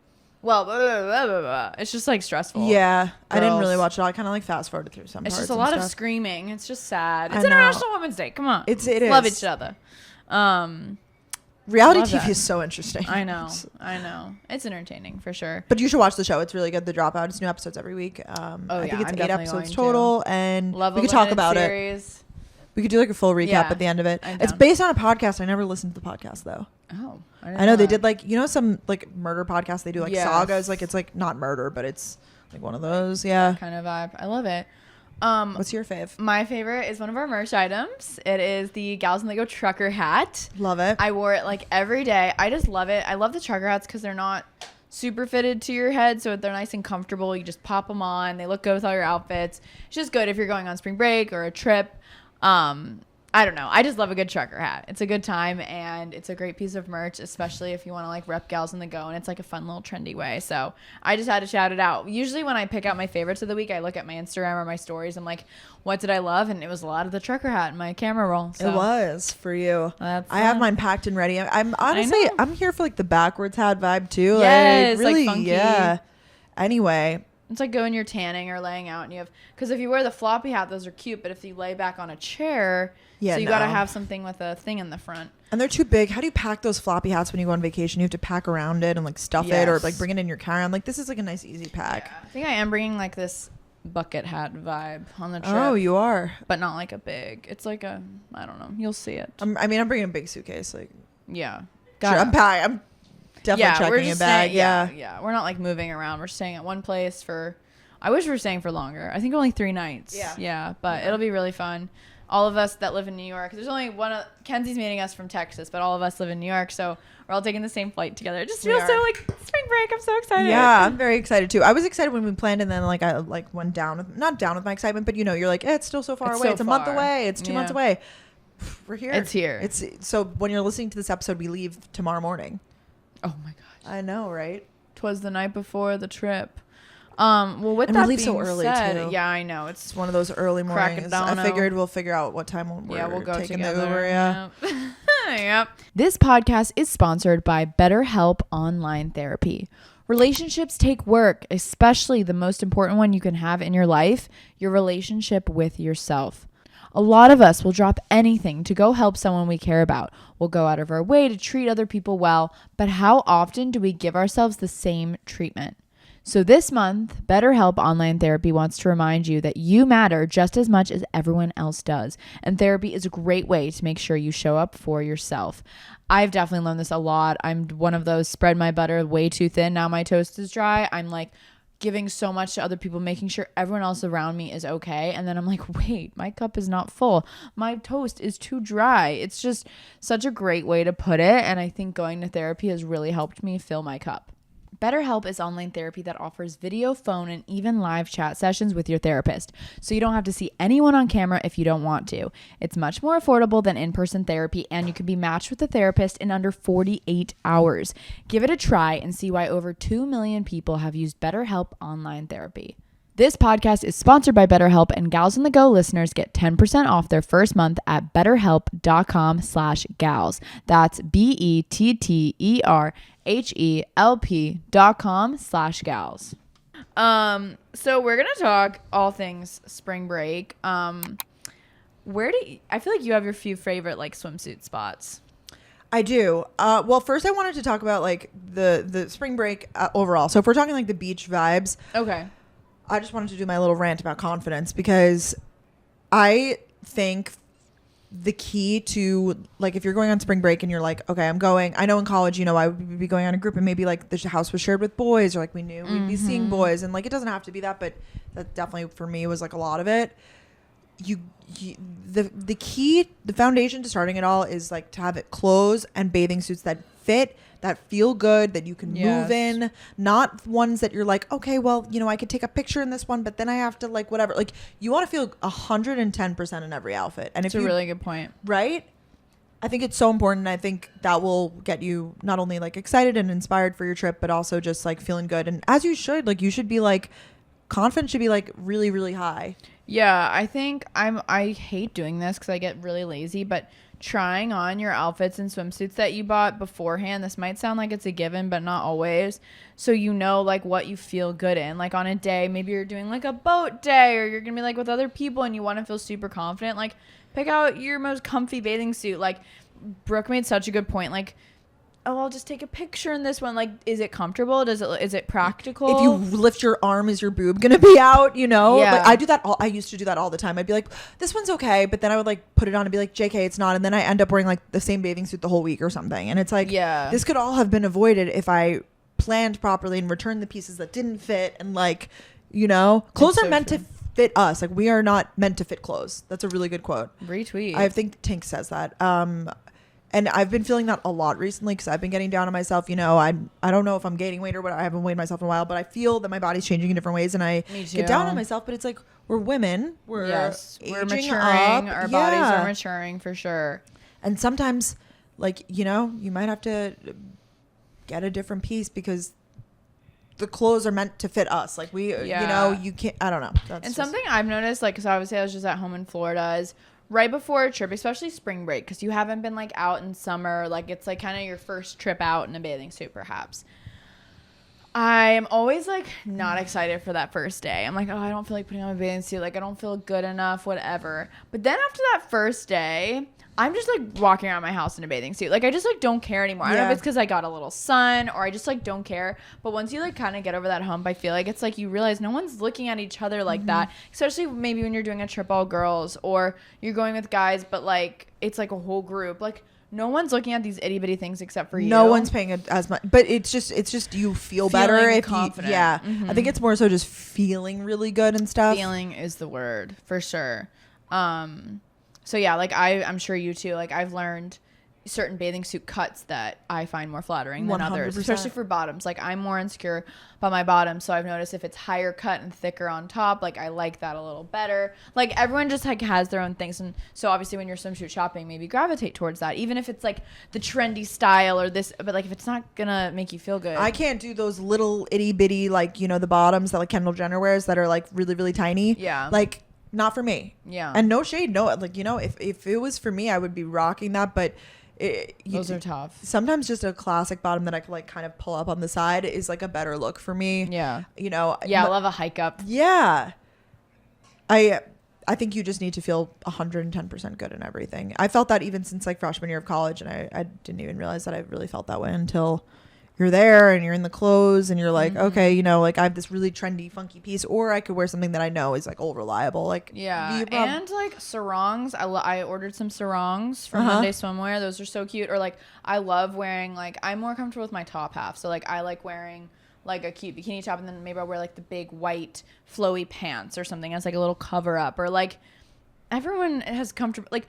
well, blah, blah, blah, blah, blah. It's just like stressful. Yeah. Girls. I didn't really watch it all. I kind of like fast forwarded through some parts. It's just a lot of screaming. It's just sad. It's International Women's Day. Come on. It is. Love each other. Reality TV is so interesting. I know. It's entertaining for sure. But you should watch the show. It's really good. The Dropout. It's new episodes every week. I think it's 8 episodes total, and we could talk about it. We could do like a full recap at the end of it. It's based on a podcast. I never listened to the podcast though. Oh, I know they did like, you know, some like murder podcasts. They do like sagas. Like it's like not murder, but it's like one of those. Yeah. That kind of vibe. I love it. What's your fave? My favorite is one of our merch items. It is the Gals and Lego trucker hat. Love it. I wore it like every day. I just love it. I love the trucker hats because they're not super fitted to your head, so they're nice and comfortable. You just pop them on. They look good with all your outfits. It's just good if you're going on spring break or a trip. I don't know. I just love a good trucker hat. It's a good time, and it's a great piece of merch, especially if you want to like rep gals on the go, and it's like a fun little trendy way. So I just had to shout it out. Usually when I pick out my favorites of the week, I look at my Instagram or my stories. I'm like, what did I love? And it was a lot of the trucker hat in my camera roll. So it was for you. I have mine packed and ready. I'm honestly, I'm here for like the backwards hat vibe too. Yes, like, really, like funky. Yeah. Anyway. It's like going you're tanning or laying out, and you have, because if you wear the floppy hat, those are cute, but if you lay back on a chair, so you got to have something with a thing in the front. And they're too big. How do you pack those floppy hats when you go on vacation? You have to pack around it and like stuff it, or like bring it in your carry-on. Like this is like a nice easy pack. Yeah. I think I am bringing like this bucket hat vibe on the trip. Oh, you are? But not like a big. It's like a, I don't know. You'll see it. I'm bringing a big suitcase. Like, yeah. Sure, I'm definitely checking a bag. Yeah. We're not like moving around. We're staying at one place for, I wish we were staying for longer. I think only 3 nights. Yeah. But it'll be really fun. All of us that live in New York, there's only one, Kenzie's meeting us from Texas, but all of us live in New York, so we're all taking the same flight together. It just feels so like spring break. I'm so excited. Yeah, I'm very excited too. I was excited when we planned, and then like I like went down with, not down with my excitement, but you know, you're like, it's still so far away. It's a month away. It's 2 months away. We're here. It's here. It's so when you're listening to this episode, we leave tomorrow morning. Oh my gosh. I know, right? 'Twas the night before the trip. Well, with that being so early said, too. Yeah, I know it's one of those early mornings. I figured we'll figure out what time we'll go taking together. The Uber. Yeah. Yep. This podcast is sponsored by BetterHelp Online Therapy. Relationships take work, especially the most important one you can have in your life, your relationship with yourself. A lot of us will drop anything to go help someone we care about. We'll go out of our way to treat other people well, but how often do we give ourselves the same treatment? So this month, BetterHelp Online Therapy wants to remind you that you matter just as much as everyone else does. And therapy is a great way to make sure you show up for yourself. I've definitely learned this a lot. I'm one of those spread my butter way too thin. Now my toast is dry. I'm like giving so much to other people, making sure everyone else around me is okay. And then I'm like, wait, my cup is not full. My toast is too dry. It's just such a great way to put it. And I think going to therapy has really helped me fill my cup. BetterHelp is online therapy that offers video, phone, and even live chat sessions with your therapist, so you don't have to see anyone on camera if you don't want to. It's much more affordable than in-person therapy, and you can be matched with a therapist in under 48 hours. Give it a try and see why over 2 million people have used BetterHelp Online Therapy. This podcast is sponsored by BetterHelp, and Gals on the Go listeners get 10% off their first month at betterhelp.com/gals. That's BetterHelp.com/gals. So we're going to talk all things spring break. I feel like you have your few favorite like swimsuit spots. I do. Well, first I wanted to talk about like the spring break overall. So if we're talking like the beach vibes. Okay. I just wanted to do my little rant about confidence, because I think the key to, like, if you're going on spring break and you're like, okay, I'm going, I know in college, you know, I would be going on a group and maybe like the house was shared with boys, or like we knew we'd be seeing boys, and like it doesn't have to be that, but that definitely for me was like a lot of it. The key, the foundation to starting it all is like to have it clothes and bathing suits that fit, that feel good, that you can move in, not ones that you're like, okay, well, you know, I could take a picture in this one, but then I have to like whatever. Like you want to feel 110% in every outfit. And it's a really good point. Right? I think it's so important. I think that will get you not only like excited and inspired for your trip, but also just like feeling good. And as you should, like you should be like, confidence should be like really, really high. Yeah, I think I hate doing this because I get really lazy, but trying on your outfits and swimsuits that you bought beforehand, this might sound like it's a given, but not always. So you know like what you feel good in. Like on a day, maybe you're doing like a boat day, or you're gonna be like with other people and you want to feel super confident. Like pick out your most comfy bathing suit. Like Brooke made such a good point. Like, oh, I'll just take a picture in this one. Like, is it comfortable? Is it practical? If you lift your arm, is your boob gonna be out? You know, yeah. Like I do that. I used to do that all the time. I'd be like, this one's okay, but then I would like put it on and be like, JK, it's not. And then I end up wearing like the same bathing suit the whole week or something. And it's like, yeah, this could all have been avoided if I planned properly and returned the pieces that didn't fit. And like, you know, clothes are meant to fit us. Like we are not meant to fit clothes. That's a really good quote. Retweet. I think Tink says that. And I've been feeling that a lot recently because I've been getting down on myself. You know, I don't know if I'm gaining weight or what. I haven't weighed myself in a while, but I feel that my body's changing in different ways, and I get down on myself. But it's like, we're women. We're maturing. Up. Our bodies are maturing for sure. And sometimes, like, you know, you might have to get a different piece because the clothes are meant to fit us. Like, you know, you can't. I don't know. And something I've noticed, like, because obviously I was just at home in Florida, is right before a trip, especially spring break, because you haven't been like out in summer, like it's like kind of your first trip out in a bathing suit perhaps. I'm always like not excited for that first day. I'm like, oh, I don't feel like putting on a bathing suit, like I don't feel good enough, whatever. But then after that first day, I'm just like walking around my house in a bathing suit. Like I just like don't care anymore. I don't know if it's because I got a little sun or I just like don't care. But once you like kind of get over that hump, I feel like it's like you realize no one's looking at each other like that. Especially maybe when you're doing a trip all girls or you're going with guys, but like it's like a whole group. Like no one's looking at these itty bitty things except for you. No one's paying as much, but it's just you feel better if confident. I think it's more so just feeling really good and stuff. Feeling is the word for sure. So yeah, like I'm sure you too, like I've learned certain bathing suit cuts that I find more flattering than 100%. Others, especially for bottoms. Like I'm more insecure about my bottoms, so I've noticed if it's higher cut and thicker on top, like I like that a little better. Like everyone just like has their own things, and so obviously when you're swimsuit shopping, maybe gravitate towards that, even if it's like the trendy style or this, but like if it's not gonna make you feel good. I can't do those little itty bitty, like, you know, the bottoms that like Kendall Jenner wears that are like really, really tiny. Yeah. Like, not for me. Yeah. And no shade, no, like, you know, if it was for me, I would be rocking that, but those are tough. Sometimes just a classic bottom that I could like kind of pull up on the side is like a better look for me. Yeah. You know. Yeah, I love a hike up. Yeah. I think you just need to feel 110% good in everything. I felt that even since like freshman year of college, and I didn't even realize that I really felt that way until you're there and you're in the clothes and you're like, okay, you know, like I have this really trendy, funky piece, or I could wear something that I know is like old reliable. Like, yeah. And like sarongs. I ordered some sarongs from Monday Swimwear. Those are so cute. Or like, I love wearing, like, I'm more comfortable with my top half. So like, I like wearing like a cute bikini top, and then maybe I'll wear like the big white flowy pants or something as like a little cover up. Or like, everyone has comfortable, like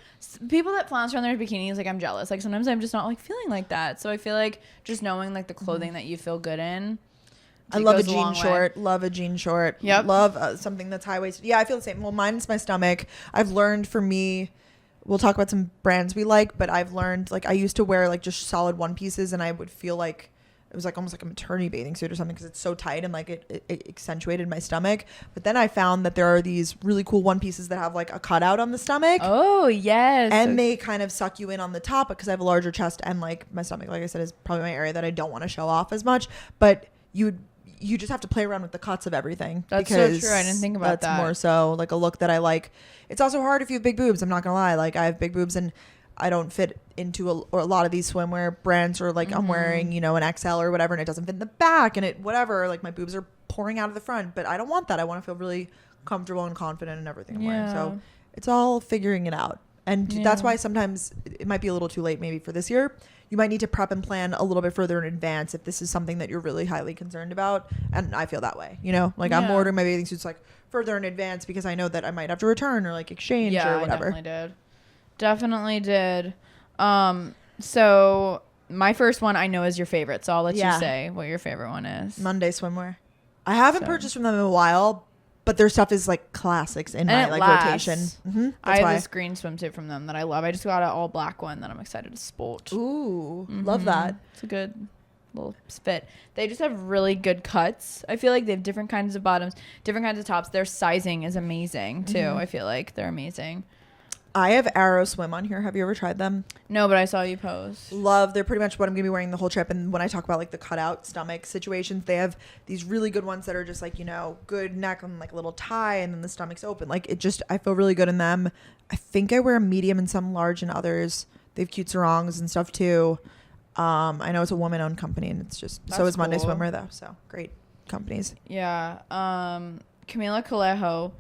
people that flounce around their bikinis, like I'm jealous. Like sometimes I'm just not like feeling like that. So I feel like just knowing like the clothing that you feel good in. I love a jean short. Love a jean short. Yep. Love something that's high waisted. Yeah, I feel the same. Well, mine's my stomach. I've learned for me, we'll talk about some brands we like, but I've learned, like, I used to wear like just solid one pieces, and I would feel like it was like almost like a maternity bathing suit or something because it's so tight and like it accentuated my stomach. But then I found that there are these really cool one pieces that have like a cutout on the stomach. Oh, yes. And they kind of suck you in on the top because I have a larger chest, and like my stomach, like I said, is probably my area that I don't want to show off as much. But you just have to play around with the cuts of everything. That's so true. I didn't think about that. That's more so like a look that I like. It's also hard if you have big boobs. I'm not going to lie. Like I have big boobs, and I don't fit into a lot of these swimwear brands, or like I'm wearing, you know, an XL or whatever, and it doesn't fit in the back, and it whatever, like my boobs are pouring out of the front, but I don't want that. I want to feel really comfortable and confident in everything I'm wearing. So it's all figuring it out. And that's why sometimes it might be a little too late maybe for this year. You might need to prep and plan a little bit further in advance if this is something that you're really highly concerned about. And I feel that way, you know, like I'm ordering my bathing suits like further in advance because I know that I might have to return or like exchange or whatever. I definitely did. So my first one I know is your favorite, so I'll let you say what your favorite one is. Monday Swimwear. I haven't purchased from them in a while, but their stuff is like classics in my like rotation. I have this green swimsuit from them that I love. I just got an all black one that I'm excited to sport. Ooh, love that. It's a good little fit. They just have really good cuts. I feel like they have different kinds of bottoms, different kinds of tops. Their sizing is amazing too. I feel like they're amazing. I have Arrow Swim on here. Have you ever tried them? No, but I saw you post. Love. They're pretty much what I'm going to be wearing the whole trip. And when I talk about like the cutout stomach situations, they have these really good ones that are just like, you know, good neck and like a little tie, and then the stomach's open. Like it just, I feel really good in them. I think I wear a medium and some large in others. They have cute sarongs and stuff too. I know it's a woman-owned company, and it's just, so is Monday Swimwear though. So great companies. Yeah. Camila Coelho,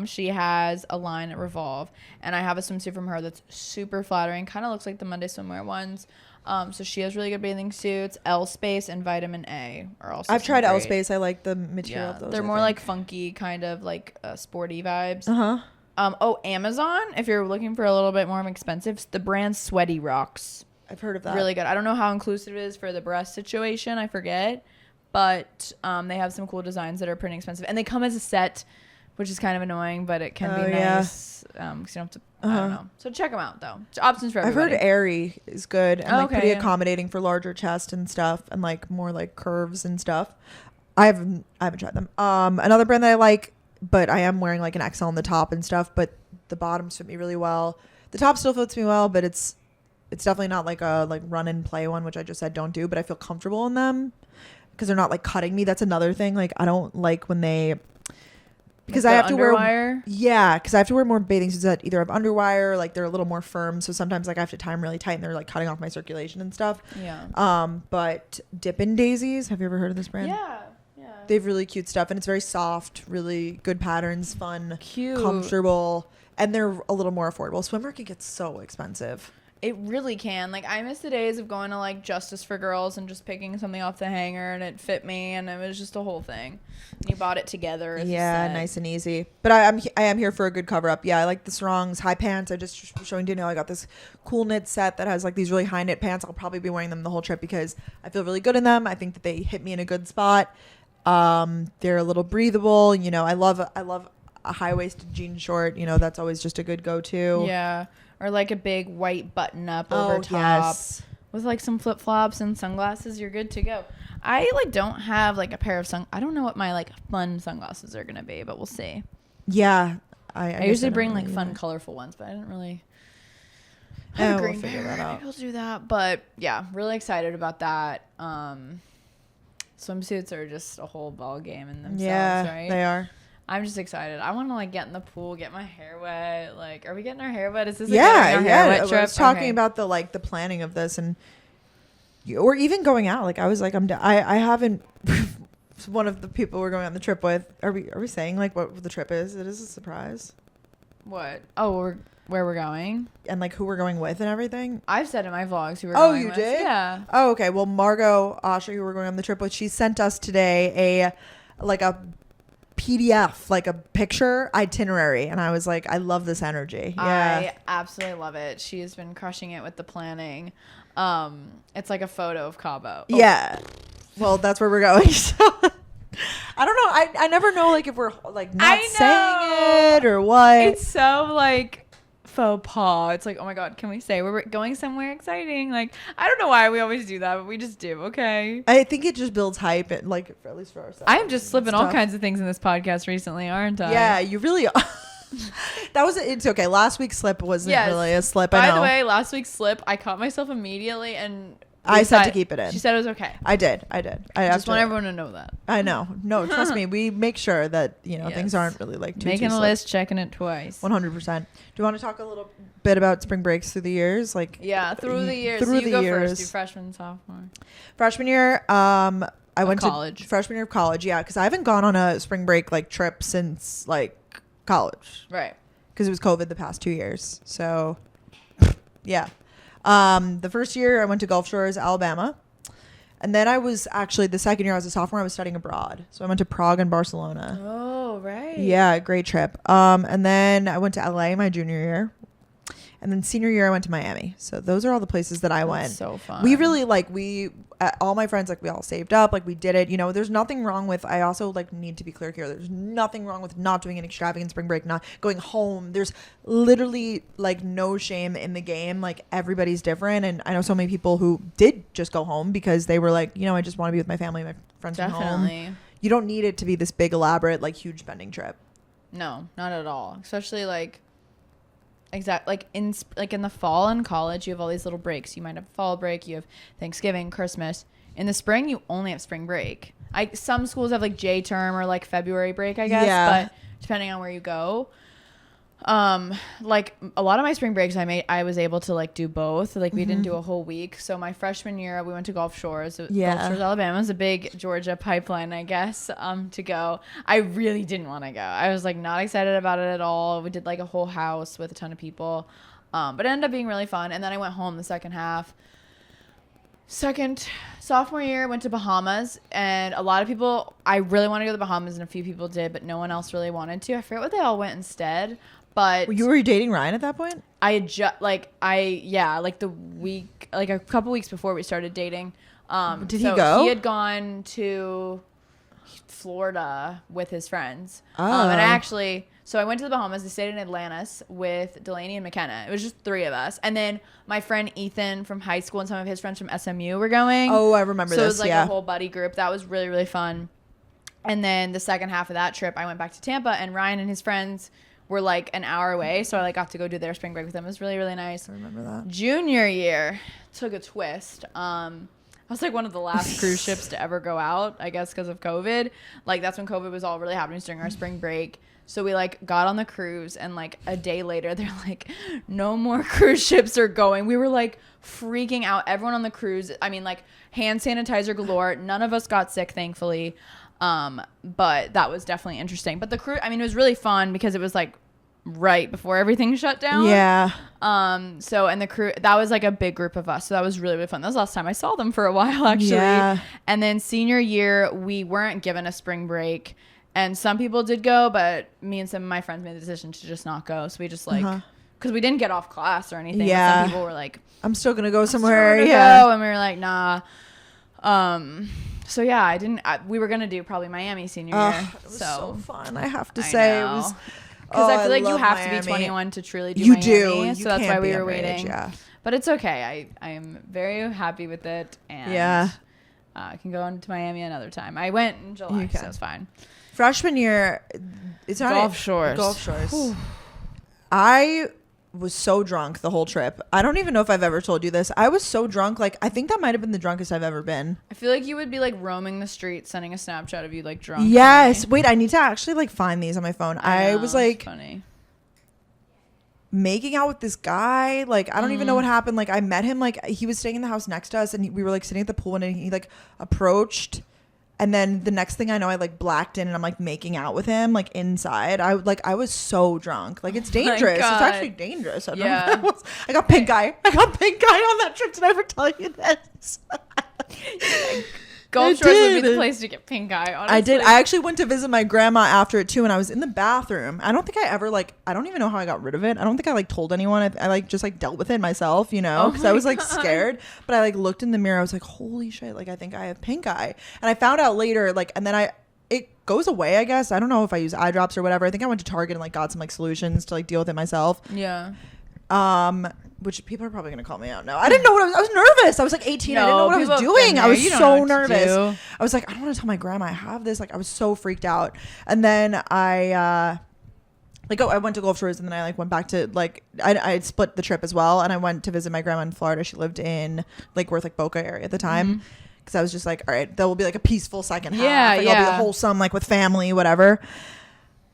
she has a line at Revolve, and I have a swimsuit from her that's super flattering, kind of looks like the Monday Swimwear ones. So she has really good bathing suits. L Space and Vitamin A are also. I've tried L Space. I like the material of those. They're more like funky, kind of like sporty vibes. Amazon, if you're looking for a little bit more expensive, the brand Sweaty Rocks. I've heard of that. Really good. I don't know how inclusive it is for the breast situation. I forget. But they have some cool designs that are pretty expensive. And they come as a set, which is kind of annoying, but it can be nice. Because you don't have to, I don't know. So check them out, though. It's options for everybody. I've heard Aerie is good and like pretty accommodating for larger chest and stuff and like more like curves and stuff. I haven't tried them. Another brand that I like, but I am wearing like an XL on the top and stuff, but the bottoms fit me really well. The top still fits me well, but it's definitely not like a like run and play one, which I just said don't do, but I feel comfortable in them because they're not like cutting me. That's another thing. Like I don't like when they, because like I have to wear, because I have to wear more bathing suits that either have underwire or like they're a little more firm. So sometimes like I have to tie them really tight and they're like cutting off my circulation and stuff. Yeah. But Dippin' Daisies, have you ever heard of this brand? Yeah. They have really cute stuff and it's very soft, really good patterns, fun, cute, comfortable, and they're a little more affordable. Swimwear can get so expensive. It really can. Like I miss the days of going to like Justice for Girls and just picking something off the hanger and it fit me and it was just a whole thing. And you bought it together. Yeah, nice and easy. But I am here for a good cover up. Yeah, I like the Sarongs high pants. I just showing Danielle. I got this cool knit set that has like these really high knit pants. I'll probably be wearing them the whole trip because I feel really good in them. I think that they hit me in a good spot. They're a little breathable. You know, I love a high waisted jean short. You know, that's always just a good go to. Yeah. Or like a big white button up over top with like some flip flops and sunglasses. You're good to go. I like don't have like a pair of I don't know what my like fun sunglasses are gonna be, but we'll see. Yeah, I usually bring like fun, colorful ones, but I didn't really. We'll figure that out. Maybe I'll do that, but yeah, really excited about that. Swimsuits are just a whole ball game in themselves, right? They are. I'm just excited. I want to like get in the pool, get my hair wet. Like, are we getting our hair wet? Is this hair wet trip? I was talking about the planning of this and or even going out. Like I was like I haven't. One of the people we're going on the trip with. Are we saying like what the trip is? It is a surprise. What? Oh, where we're going and like who we're going with and everything. I've said in my vlogs who we're going with. Oh, you did? Yeah. Oh, okay. Well, Margot Osher, who we're going on the trip with, she sent us today a PDF, like a picture itinerary, and I was like, I love this energy. Yeah, I absolutely love it. She has been crushing it with the planning. It's like a photo of Cabo. Oh. Yeah. Well, that's where we're going. So I don't know. I never know like if we're like not saying it or what. It's so like faux pas. It's like, oh my god, can we say we're going somewhere exciting? Like, I don't know why we always do that, but we just do. Okay. I think it just builds hype and like at least for ourselves. I am just slipping all kinds of things in this podcast recently, aren't I? Yeah, you really are. It's okay. Last week's slip wasn't really a slip. By the way, last week's slip, I caught myself immediately and I said to keep it in. She said it was okay. I did. I just want everyone to know that. I know. No, trust me. We make sure that, things aren't really like making a list, checking it twice. 100%. Do you want to talk a little bit about spring breaks through the years? Like through the years. So you go first. Do freshman, sophomore. Freshman year, I went college. to freshman year of college. Yeah, because I haven't gone on a spring break like trip since like college. Right. Because it was COVID the past 2 years. So, yeah. The first year I went to Gulf Shores, Alabama. And then I was actually, the second year I was a sophomore, I was studying abroad. So I went to Prague and Barcelona. Oh, right. Yeah, great trip. And then I went to LA my junior year. And then senior year I went to Miami. So those are all the places that I went. So fun. We really all my friends, like we all saved up, like we did it. There's nothing wrong with, I also like need to be clear here. There's nothing wrong with not doing an extravagant spring break, not going home. There's literally like no shame in the game. Like everybody's different. And I know so many people who did just go home because they were like, I just want to be with my family, my friends from home. You don't need it to be this big, elaborate, like huge spending trip. No, not at all. Especially like, in the fall in college, you have all these little breaks. You might have fall break, you have Thanksgiving, Christmas. In the spring, you only have spring break. Some schools have like J term or like February break, I guess. Yeah. But depending on where you go, like a lot of my spring breaks I was able to like do both. Like we didn't do a whole week. So my freshman year we went to Gulf Shores. Gulf Shores, Alabama is a big Georgia pipeline, I guess, to go. I really didn't want to go. I was like not excited about it at all. We did like a whole house with a ton of people. But it ended up being really fun. And then I went home the second half. Sophomore year, went to Bahamas, and a lot of people, I really wanted to go to the Bahamas, and a few people did, but no one else really wanted to. I forget what they all went instead, But you were dating Ryan at that point? I had just like the week, like a couple weeks before we started dating. Did he go? He had gone to Florida with his friends. Oh. And I went to the Bahamas. I stayed in Atlantis with Delaney and McKenna. It was just 3 of us. And then my friend Ethan from high school and some of his friends from SMU were going. Oh, I remember this. So it was like a whole buddy group. That was really, really fun. And then the second half of that trip, I went back to Tampa, and Ryan and his friends were like an hour away. So I like got to go do their spring break with them. It was really, really nice. I remember that. Junior year took a twist. I was like one of the last cruise ships to ever go out, I guess, because of COVID. Like that's when COVID was all really happening during our spring break. So we like got on the cruise, and like a day later they're like, no more cruise ships are going. We were like freaking out. Everyone on the cruise, I mean, like hand sanitizer galore. None of us got sick, thankfully. But that was definitely interesting. But the cruise, I mean, it was really fun because it was like right before everything shut down. Yeah. So, and the crew, that was like a big group of us. So that was really, really fun. That was the last time I saw them for a while, actually. Yeah. And then senior year, we weren't given a spring break. And some people did go, but me and some of my friends made the decision to just not go. So we just like, because we didn't get off class or anything. Yeah. Some people were like, I'm still going to go somewhere. Go. And we were like, nah. So yeah, we were going to do probably Miami senior year. It was so fun. I have to say it was. Because I feel like you have Miami. to be 21 to truly do you Miami. Do. So that's why we were waiting. Yeah. But it's okay. I'm very happy with it. And I can go into Miami another time. I went in July, so it's fine. Freshman year, it's not Gulf Shores. I was so drunk the whole trip. I don't even know if I've ever told you this. I was so drunk. Like, I think that might have been the drunkest I've ever been. I feel like you would be like roaming the streets, sending a Snapchat of you like drunk. Yes. Wait, I need to actually like find these on my phone. I was like funny. Making out with this guy. Like, I don't even know what happened. Like, I met him, like he was staying in the house next to us, and we were like sitting at the pool, and he like approached. And then the next thing I know, I like blacked in, and I'm like making out with him like inside. I was so drunk. Like, it's dangerous. It's actually dangerous. I don't know. I got pink eye. I got pink eye on that trip. Did I ever tell you this? Gulf Shores would be the place to get pink eye, honestly. I did. I actually went to visit my grandma after it too, and I was in the bathroom. I don't think I ever I don't even know how I got rid of it. I don't think I like told anyone. I like just like dealt with it myself, you know, because I was like scared. But I like looked in the mirror. I was like, holy shit, like I think I have pink eye. And I found out later, like, and then it goes away, I guess. I don't know if I use eye drops or whatever. I think I went to Target and like got some like solutions to like deal with it myself. Yeah. Which people are probably going to call me out now. I didn't know what I was nervous. I was like 18. I didn't know what I was doing. I was so nervous. I was like, I don't want to tell my grandma I have this. Like, I was so freaked out. And then I went to Gulf Shores, and then I like went back to like, I split the trip as well. And I went to visit my grandma in Florida. She lived in Lake Worth, like Boca area at the time. Cause I was just like, all right, there will be like a peaceful second half. Like, I'll be wholesome, like with family, whatever.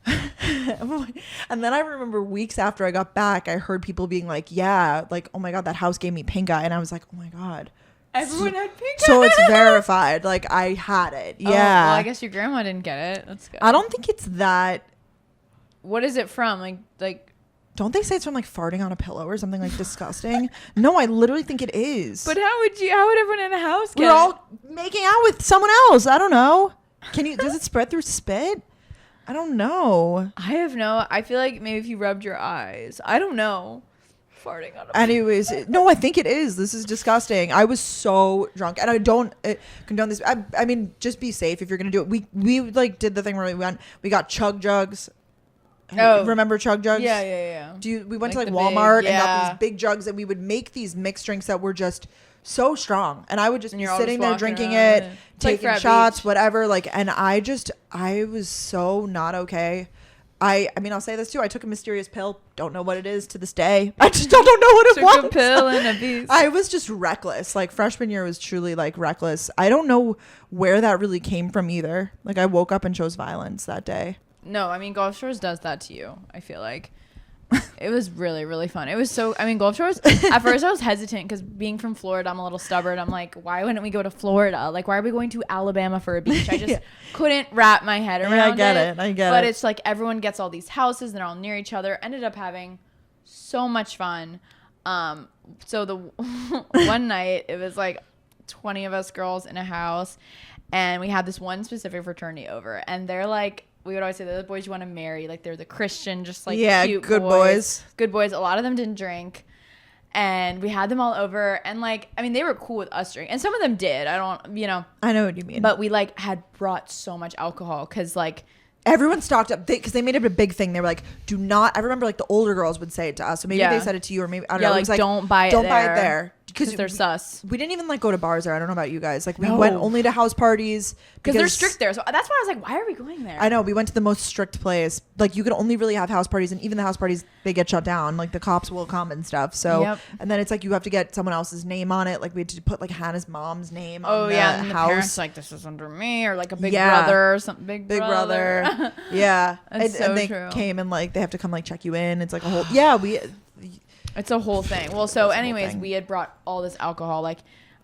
And then I remember weeks after I got back, I heard people being like, yeah, like, oh my God, that house gave me pink eye. And I was like, oh my God. Everyone had pink eye. So it's verified. Like, I had it. Yeah. Well, I guess your grandma didn't get it. That's good. I don't think it's that. What is it from? Like. Don't they say it's from like farting on a pillow or something like disgusting? No, I literally think it is. But how would everyone in the house get it? We're all making out with someone else. I don't know. Does it spread through spit? I don't know. I feel like maybe if you rubbed your eyes. I don't know. Farting on a Anyways, no, I think it is. This is disgusting. I was so drunk, and I don't condone this. I mean, just be safe if you're gonna do it. We like did the thing where we got chug jugs. Oh, remember chug jugs? Yeah. We went to like Walmart and got these big jugs, and we would make these mixed drinks that were just so strong, and I would just be sitting there drinking it, taking shots, whatever. Like, and I was so not okay. I mean, I'll say this too. I took a mysterious pill. Don't know what it is to this day. I just don't know what it was. Took a pill and a beast. I was just reckless. Like, freshman year was truly like reckless. I don't know where that really came from either. Like, I woke up and chose violence that day. No, I mean, Gulf Shores does that to you, I feel like. It was really, really fun. It was so, I mean, Gulf Shores, at first I was hesitant because being from Florida, I'm a little stubborn. I'm like, why wouldn't we go to Florida? Like, why are we going to Alabama for a beach? I just couldn't wrap my head around it. I get it. But it's like everyone gets all these houses and they're all near each other. Ended up having so much fun. So the one night, it was like 20 of us girls in a house. And we had this one specific fraternity over. And they're like we would always say they're the boys you want to marry. Like they're the Christian, just like cute good boys. Good boys. A lot of them didn't drink. And we had them all over, and like, I mean, they were cool with us drinking, and some of them did. I know what you mean. But we like had brought so much alcohol because like everyone stocked up because they made it a big thing. They were like, "Do not." I remember like the older girls would say it to us, so maybe they said it to you, or maybe I don't know. Like, it was like, don't buy it there. Because they're sus. We didn't even like go to bars there. I don't know about you guys. Like we went only to house parties because they're strict there. So that's why I was like, why are we going there? I know we went to the most strict place. Like you could only really have house parties, and even the house parties they get shut down. Like the cops will come and stuff. So and then it's like you have to get someone else's name on it. Like we had to put like Hannah's mom's name. On the and house. The parents like this is under me, or like a big brother or something. Big brother. Yeah, and they came and like they have to come like check you in. It's like a whole It's a whole thing. Well, so anyways, we had brought all this alcohol. Like,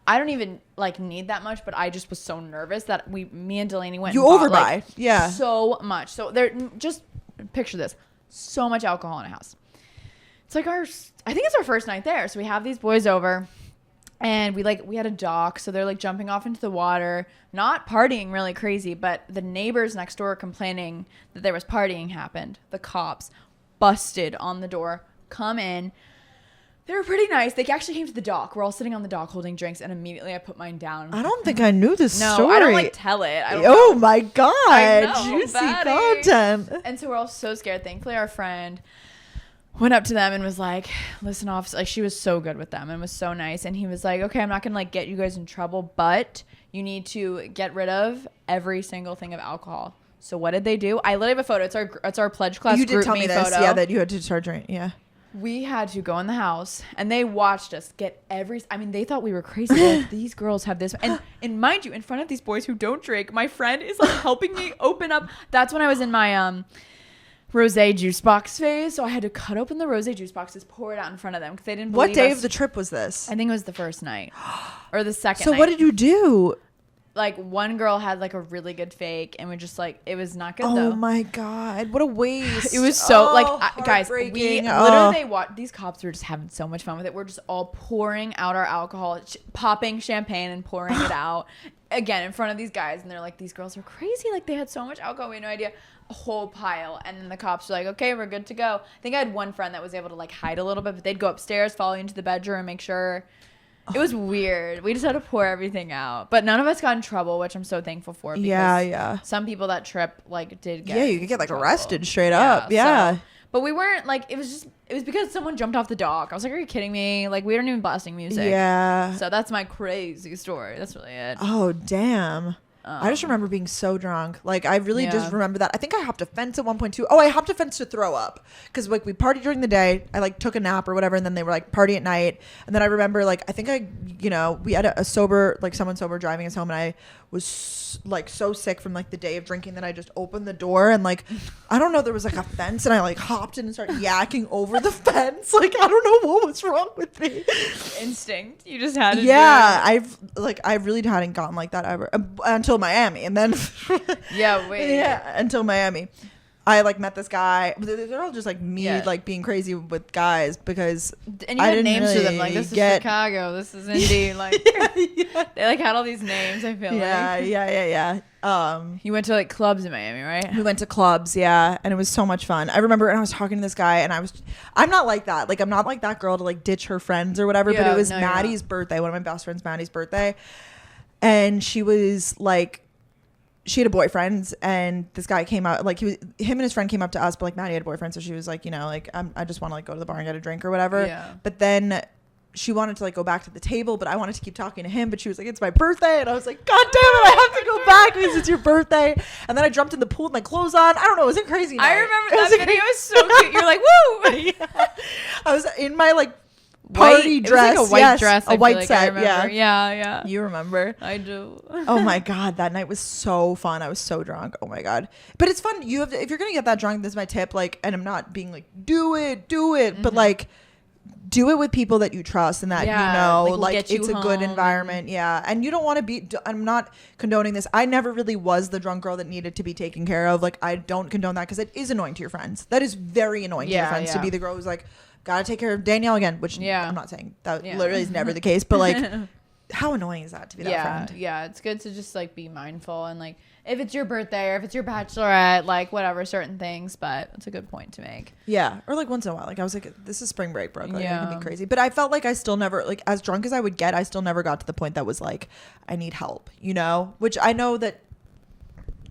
I don't even like need that much, but I just was so nervous that me and Delaney went. You and overbuy, like, so much. So there, just picture this: so much alcohol in a house. It's like I think it's our first night there. So we have these boys over, and we had a dock, so they're like jumping off into the water, not partying really crazy, but the neighbors next door complaining that there was partying happened. The cops busted on the door, come in. They were pretty nice. They actually came to the dock. We're all sitting on the dock holding drinks, and immediately I put mine down. I don't think I knew this story. No, I don't like tell it. My God. I know, juicy content. And so we're all so scared. Thankfully, our friend went up to them and was like, listen, officer. Like, she was so good with them and was so nice. And he was like, okay, I'm not going to like get you guys in trouble, but you need to get rid of every single thing of alcohol. So what did they do? I literally have a photo. It's our pledge class You did group tell me this. photo. Yeah, that you had to start drinking. Yeah. We had to go in the house, and they watched us get they thought we were crazy. Like, these girls have this. And mind you, in front of these boys who don't drink, my friend is like helping me open up. That's when I was in my rosé juice box phase. So I had to cut open the rosé juice boxes, pour it out in front of them because they didn't believe What day us. of the trip was this? I think it was the first night or the second So night. what did you do? Like, one girl had like a really good fake, and we just like, it was not good though. Oh my God, what a waste. It was so guys, we literally these cops were just having so much fun with it. We're just all pouring out our alcohol, popping champagne and pouring it out again in front of these guys, and they're like, these girls are crazy, like they had so much alcohol, we had no idea. A whole pile. And then the cops were like, okay, we're good to go. I think I had one friend that was able to like hide a little bit, but they'd go upstairs, follow you into the bedroom, and make sure. It was weird. We just had to pour everything out, but none of us got in trouble, which I'm so thankful for. Because yeah. some people that trip like did get. Yeah, you could get like trouble. arrested straight up. Yeah. So, but we weren't like, it was because someone jumped off the dock. I was like, are you kidding me? Like, we weren't even blasting music. Yeah. So that's my crazy story. That's really it. Oh damn. I just remember being so drunk. Like, I really just remember that. I think I hopped a fence at one point too. Oh, I hopped a fence to throw up. Because, like, we partied during the day. I, like, took a nap or whatever. And then they were, like, party at night. And then I remember, like, I think we had a sober, like, someone sober driving us home. And I was, like, so sick from, like, the day of drinking that I just opened the door. And, like, I don't know, there was, like, a fence. And I, like, hopped in and started yakking over the fence. Like, I don't know what was wrong with me. Instinct. You just had to do it. I really hadn't gotten like that ever. Until Miami, and then until Miami, I like met this guy. They're all just like me, like being crazy with guys because and you had names for them, like this is Chicago, this is Indy, like they like had all these names. I feel you went to like clubs in Miami, right? We went to clubs, and it was so much fun. I remember, and I was talking to this guy, and I'm not like that. Like, I'm not like that girl to like ditch her friends or whatever. But it was Maddie's birthday, one of my best friends, Maddie's birthday, and she was like. She had a boyfriend, and this guy came out, like him and his friend came up to us, but like Maddie had a boyfriend, so she was like, like I just want to like go to the bar and get a drink or whatever. Yeah. But then she wanted to like go back to the table, but I wanted to keep talking to him, but she was like, it's my birthday, and I was like, God damn it, I have to go back because it's your birthday. And then I jumped in the pool with my clothes on. I don't know, it was a crazy night. I remember that video. It was so cute. You're like, woo. I was in my like party dress. It was like a white dress. A white set. Yeah. You remember? I do. Oh my God, that night was so fun. I was so drunk. Oh my God. But it's fun. If you're gonna get that drunk, this is my tip. Like, and I'm not being like, do it, but like, do it with people that you trust and that like it's a good environment. Yeah. And you don't want to be. I'm not condoning this. I never really was the drunk girl that needed to be taken care of. Like, I don't condone that because it is annoying to your friends. That is very annoying to your friends to be the girl who's like, gotta take care of Danielle again, which I'm not saying that literally is never the case, but like how annoying is that to be that friend? Yeah, it's good to just like be mindful and like if it's your birthday or if it's your bachelorette, like whatever, certain things, but it's a good point to make. Yeah, or like once in a while. Like I was like, this is spring break, Brooke. Like, it can be crazy. But I felt like I still never, like as drunk as I would get, I still never got to the point that was like, I need help, you know? Which I know that,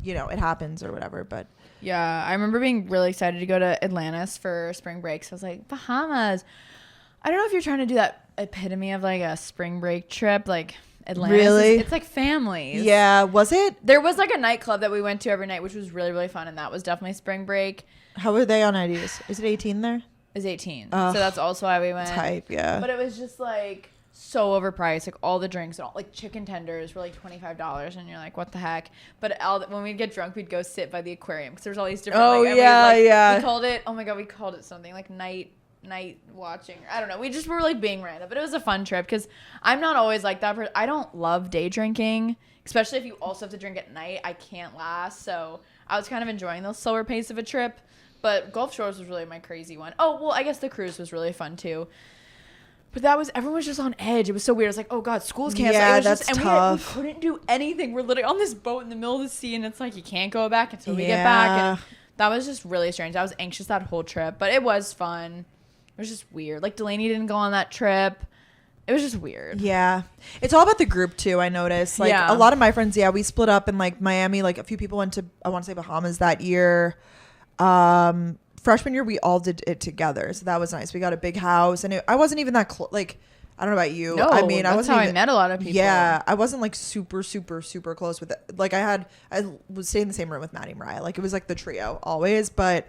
you know, it happens or whatever, but. Yeah, I remember being really excited to go to Atlantis for spring break. So I was like, Bahamas. I don't know if you're trying to do that epitome of like a spring break trip, like Atlantis. Really? It's like families. Yeah, was it? There was like a nightclub that we went to every night, which was really, really fun. And that was definitely spring break. How were they on IDs? Is it 18 there? It's 18. So that's also why we went. Type, yeah. But it was just like so overpriced. Like all the drinks, and all, like chicken tenders were like $25. And you're like, what the heck? But when we'd get drunk, we'd go sit by the aquarium because there's all these different. Oh, like, yeah. We called it, oh my God, we called it something like night watching. I don't know. We just were like being random, but it was a fun trip because I'm not always like that. I don't love day drinking, especially if you also have to drink at night. I can't last. So I was kind of enjoying the slower pace of a trip, but Gulf Shores was really my crazy one. Oh, well, I guess the cruise was really fun too. But everyone was just on edge. It was so weird. It was like, oh God, school's canceled. Yeah, it was that's just, and tough. we couldn't do anything. We're literally on this boat in the middle of the sea, and it's like, you can't go back until we get back. And that was just really strange. I was anxious that whole trip, but it was fun. It was just weird. Like Delaney didn't go on that trip. It was just weird. Yeah. It's all about the group too, I noticed. Like a lot of my friends, we split up in like Miami. Like a few people went to, I want to say Bahamas that year. Freshman year, we all did it together. So that was nice. We got a big house and I wasn't even that close. Like, I don't know about you. No, I mean, that's I wasn't how even, I met a lot of people. Yeah. I wasn't like super, super, super close with it. Like I was staying in the same room with Maddie and Mariah. Like it was like the trio always, but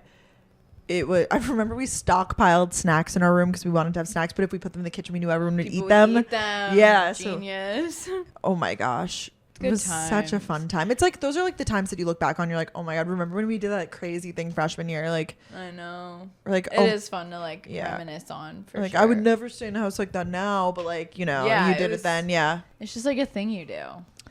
I remember we stockpiled snacks in our room because we wanted to have snacks, but if we put them in the kitchen, we knew everyone would eat them. Yeah. Genius. So, oh my gosh. It was such a fun time. It's like, those are like the times that you look back on, you're like, oh my God, remember when we did that crazy thing freshman year? Like, I know. Like, it is fun to like reminisce on for like, sure. I would never stay in a house like that now, but like, you know, you did it then. Yeah. It's just like a thing you do.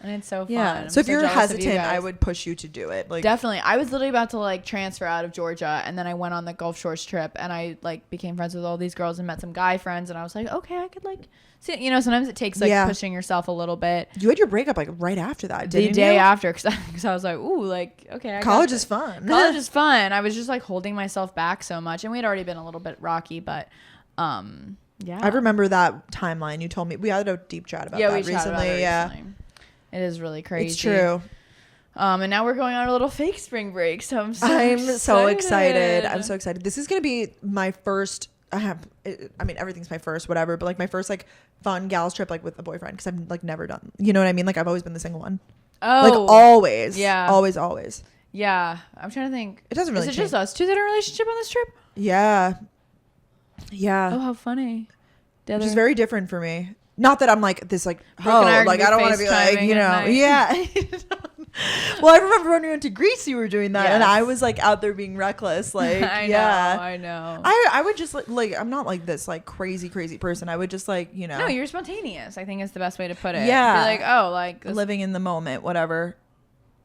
And it's so fun. Yeah. So if you're hesitant, I would push you to do it. Like definitely. I was literally about to like transfer out of Georgia, and then I went on the Gulf Shores trip, and I like became friends with all these girls and met some guy friends, and I was like, okay, I could like see, you know, sometimes it takes like pushing yourself a little bit. You had your breakup like right after that, didn't you? The day after, because I was like, ooh, like, okay. College is fun. College is fun. I was just like holding myself back so much, and we had already been a little bit rocky, but yeah. I remember that timeline you told me. We had a deep chat about that recently. It is really crazy. It's true. And now we're going on a little fake spring break, so I'm so excited. I'm so excited. This is gonna be my first. I mean, everything's my first, whatever. But like my first like fun gals trip like with a boyfriend because I've like never done. You know what I mean? Like I've always been the single one. Oh, like always. Yeah. Always. Yeah. I'm trying to think. It doesn't really. Is it just us two that are in a relationship on this trip? Yeah. Oh, how funny. Which is very different for me. Not that I'm like this like like I don't want to be like, you know, yeah. Well, I remember when we went to Greece, you were doing that, and I was like out there being reckless, like I know. I would just like I'm not like this like crazy person. I would just like, you know. No, you're spontaneous. I think is the best way to put it. Yeah. Be like, oh, like living in the moment, whatever.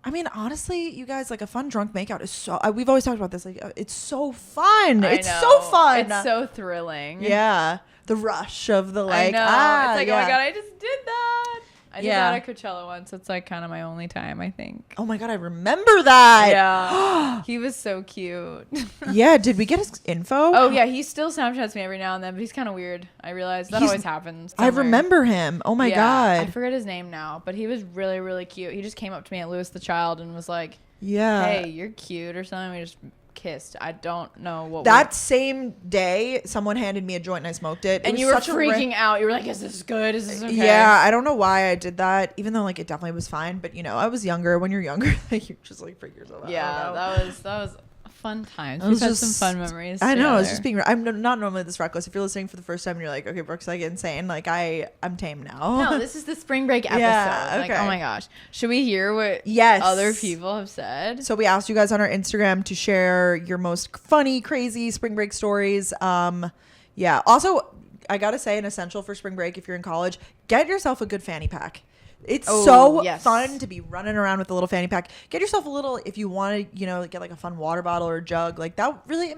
I mean, honestly, you guys, like a fun drunk makeout is so. We've always talked about this. Like, it's so fun. It's so fun. It's so thrilling. Yeah, the rush of the like. I know. It's like, oh my God, I just did that. I did that at Coachella once. It's like kind of my only time, I think. Oh my God, I remember that. Yeah. He was so cute. Yeah. Did we get his info? Oh yeah, he still Snapchats me every now and then, but he's kind of weird. I realize that always happens. I remember him. Oh my God. I forget his name now, but he was really, really cute. He just came up to me at Louis the Child and was like, "Yeah, hey, you're cute" or something. We just kissed. I don't know what. That same day, someone handed me a joint and I smoked it. And you were freaking out. You were like, "Is this good? Is this okay?" Yeah, I don't know why I did that. Even though like it definitely was fine, but you know, I was younger. When you're younger, you just like freak yourself out. Yeah, that was fun times. We've had some fun memories. I know. I was just being. I'm not normally this reckless. If you're listening for the first time, and you're like, okay, Brooke's like insane. Like I'm tame now. No, this is the spring break episode. Yeah, okay. Like, oh my gosh, should we hear what other people have said? So we asked you guys on our Instagram to share your most funny, crazy spring break stories. Yeah. Also, I gotta say, an essential for spring break if you're in college, get yourself a good fanny pack. It's Oh, so yes. fun to be running around with a little fanny pack. Get yourself a little, if you want to, get like a fun water bottle or a jug. Like that really,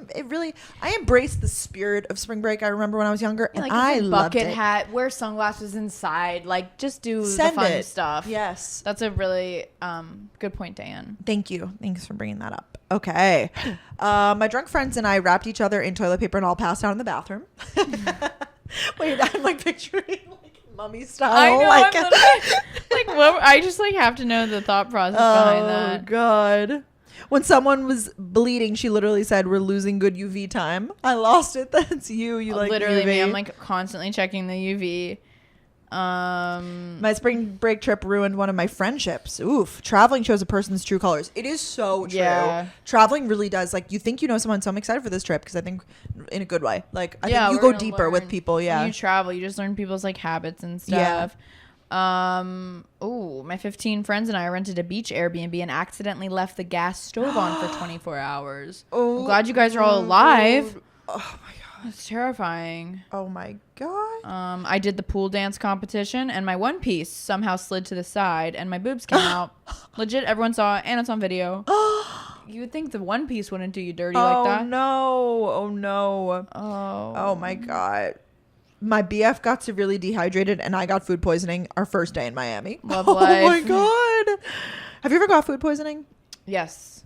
I embraced the spirit of spring break. I remember when I was younger, and Like I get your loved bucket it. hat, wear sunglasses inside, like just do Send the fun it. stuff. Yes. That's a really good point, Diane. Thank you. Thanks for bringing that up. Okay. My drunk friends and I wrapped each other in toilet paper and all passed out in the bathroom. Wait, I'm like picturing like mummy style. I know. Like, I'm like what? I just like have to know the thought process behind that. Oh God. When someone was bleeding, she literally said, "We're losing good UV time." I lost it. That's you. You like literally UV. me. I'm like constantly checking the UV. My spring break trip ruined one of my friendships. Oof. Traveling shows a person's true colors. It is so true. Yeah. Traveling really does. Like, you think you know someone, so I'm excited for this trip because I think in a good way. Like, I think you we're go gonna deeper with learn. people. Yeah. When you travel, you just learn people's like habits and Yeah. stuff. My 15 friends and I rented a beach Airbnb and accidentally left the gas stove on for 24 hours. Oh, I'm glad you guys are all alive. Oh my God. That's terrifying. Oh my God. I did the pool dance competition and my one piece somehow slid to the side and my boobs came out. Legit, everyone saw it and it's on video. You would think the one piece wouldn't do you dirty like that. Oh no. Oh no. Oh my God. My BF got severely dehydrated and I got food poisoning our first day in Miami. Love Oh life. my God. Have you ever got food poisoning? Yes.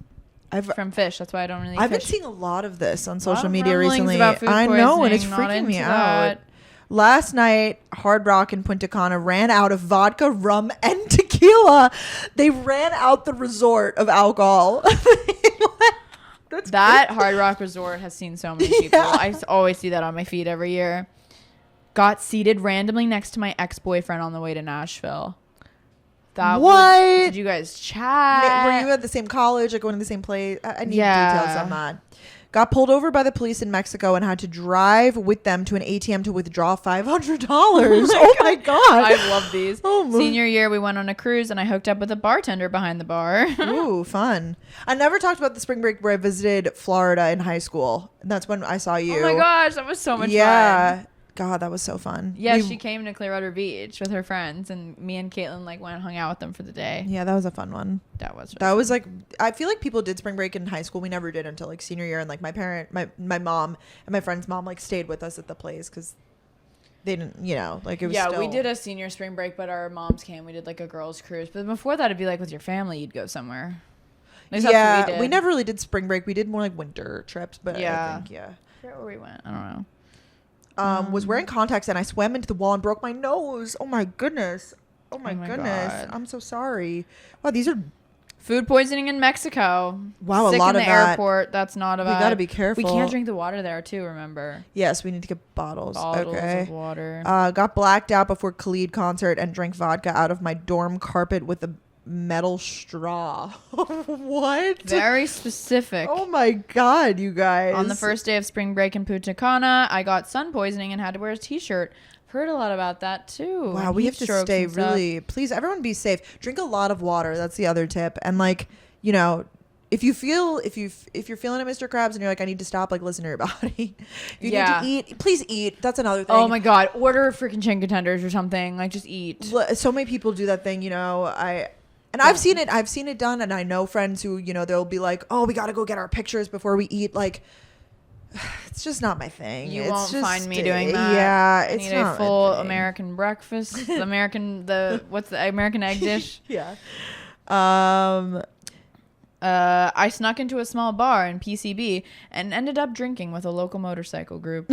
I've From fish. That's why I don't really been fish. seeing a lot of this on A lot social of media rumblings recently. about food I know, and it's poisoning, not freaking me into out. that. Last night, Hard Rock in Punta Cana ran out of vodka, rum, and tequila. They ran out the resort of alcohol. That's That crazy. Hard Rock Resort has seen so many people. Yeah. I always see that on my feed every year. Got seated randomly next to my ex-boyfriend on the way to Nashville. What? Did you guys chat? Were you at the same college, like going to the same place? I need Yeah. details on that. Got pulled over by the police in Mexico and had to drive with them to an ATM to withdraw $500. Oh my God. I love these. Oh my- Senior year, we went on a cruise and I hooked up with a bartender behind the bar. Ooh, fun. I never talked about the spring break where I visited Florida in high school. That's when I saw you. Oh my gosh, that was so much Yeah. fun. God, that was so fun. Yeah, We- she came to Clearwater Beach with her friends and me and Caitlin like went and hung out with them for the day. Yeah, that was a fun one. That was Like, I feel like people did spring break in high school. We never did until like senior year. And like my mom and my friend's mom like stayed with us at the place because they didn't, like it was yeah, still, we did a senior spring break, but our moms came. We did like a girls' cruise. But before that, it'd be like with your family, you'd go somewhere. At least that's Yeah, what we did. never really did spring break. We did more like winter trips, but Yeah. I think, yeah. I forget where we went. I don't know. Was wearing contacts and I swam into the wall and broke my nose. Oh my goodness. Oh my goodness. God. I'm so sorry. Wow, these are Food poisoning in Mexico. Wow, Sick a lot in of the that. airport. That's not a We vibe. gotta be careful. We can't drink the water there too. Remember, Yes, we need to get bottles. bottles Okay. of water. Got blacked out before Khalid concert and drank vodka out of my dorm carpet with a metal straw. What? Very specific. Oh my God, you guys. On the first day of spring break in Punta Cana, I got sun poisoning and had to wear a t-shirt. I've heard a lot about that too. Wow, and we heat have to strokes stay and stuff. really, please, everyone be safe. Drink a lot of water. That's the other tip. And like, if you're feeling it, Mr. Krabs, and you're like, I need to stop, like, listen to your body. If you need Yeah. to eat, please eat. That's another thing. Oh my God, order freaking chicken tenders or something. Like just eat. So many people do that thing, I've seen it done, and I know friends who, they'll be like, oh, we got to go get our pictures before we eat. Like, it's just not my thing. You It's won't just, find me doing that. Yeah, I it's need not a my full thing. American breakfast. What's the American egg dish? Yeah. I snuck into a small bar in PCB and ended up drinking with a local motorcycle group.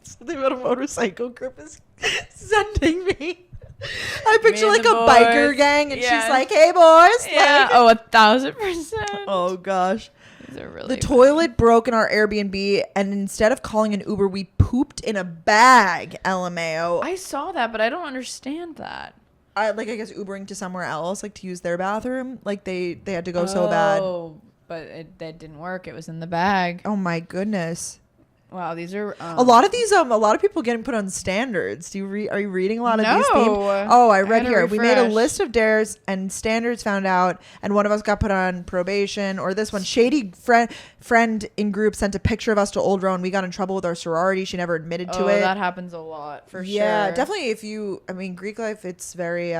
Something about a motorcycle group is sending me. I picture Me like and a the biker boys. gang, and Yeah. she's like, "Hey, boys!" Yeah. Like, 1,000%. oh gosh. These are really The toilet broke in our Airbnb, and instead of calling an Uber, we pooped in a bag. LMAO. I saw that, but I don't understand that. I guess Ubering to somewhere else, like to use their bathroom. Like they had to go so bad. Oh, but that didn't work. It was in the bag. Oh my goodness. Wow, these are a lot of these. A lot of people getting put on standards. Are you reading a lot of these themes? Oh, I read here. We made a list of dares and standards found out, and one of us got put on probation. Or this one, shady friend in group sent a picture of us to Old Row, and we got in trouble with our sorority. She never admitted to it. That happens a lot for sure. Yeah, definitely. Greek life, it's very.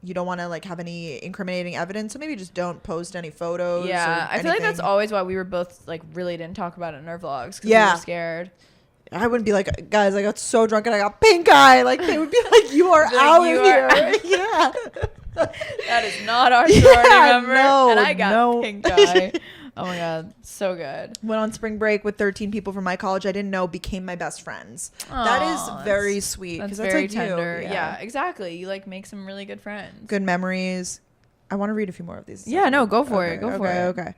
You don't want to like have any incriminating evidence, so maybe just don't post any photos. Yeah, I feel like that's always why we were both like really didn't talk about it in our vlogs because we were scared. I wouldn't be like, guys, I got so drunk and I got pink eye. Like they would be like, you are out of here. Yeah, that is not our sorority member. No, and I got pink eye. Oh my god, so good. Went on spring break with 13 people from my college I didn't know became my best friends. Aww, that is very sweet. That's very like tender. You. Yeah, exactly. You like make some really good friends. Good memories. I want to read a few more of these. Yeah, no, go for it. Go for it. Okay.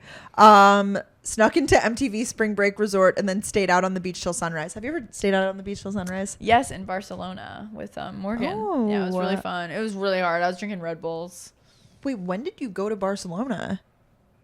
Snuck into MTV spring break resort and then stayed out on the beach till sunrise. Have you ever stayed out on the beach till sunrise? Yes, in Barcelona with Morgan. Oh, yeah, it was really fun. It was really hard. I was drinking Red Bulls. Wait, when did you go to Barcelona?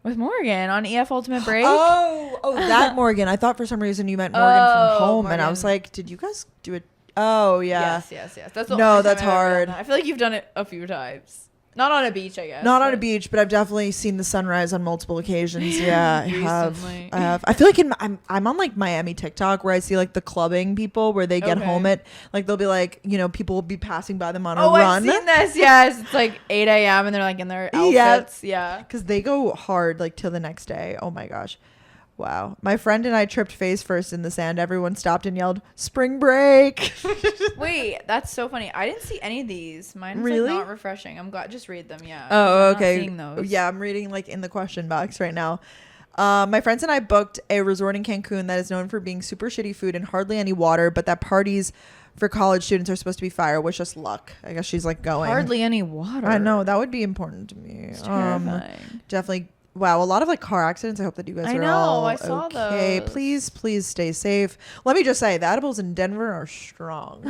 With Morgan on EF Ultimate Break. Oh, that Morgan. I thought for some reason you meant Morgan from home, Morgan. And I was like, did you guys do it? Oh, yeah. Yes. That's the only that's time I've hard. I feel like you've done it a few times. Not on a beach, I guess. Not on a beach, but I've definitely seen the sunrise on multiple occasions. Yeah, I Recently. have. I feel like I'm on like Miami TikTok where I see like the clubbing people where they get home at like they'll be like, people will be passing by them on a run. I've seen this. Yes, it's like 8 a.m. and they're like in their outfits. Yeah, because they go hard like till the next day. Oh my gosh. Wow. My friend and I tripped face first in the sand. Everyone stopped and yelled, "Spring break." Wait, that's so funny. I didn't see any of these. Mine was really? like not refreshing. I'm glad. Just read them. Yeah. Oh, okay. I'm not seeing those. Yeah, I'm reading like in the question box right now. My friends and I booked a resort in Cancun that is known for being super shitty food and hardly any water, but that parties for college students are supposed to be fire. Wish us luck. I guess she's like going. Hardly any water. I know. That would be important to me. It's terrifying. Definitely. Wow, a lot of like car accidents. I hope that you guys are all okay. I saw those. Please stay safe. Let me just say, the edibles in Denver are strong.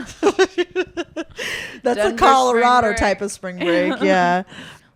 That's a Colorado type of spring break. Yeah.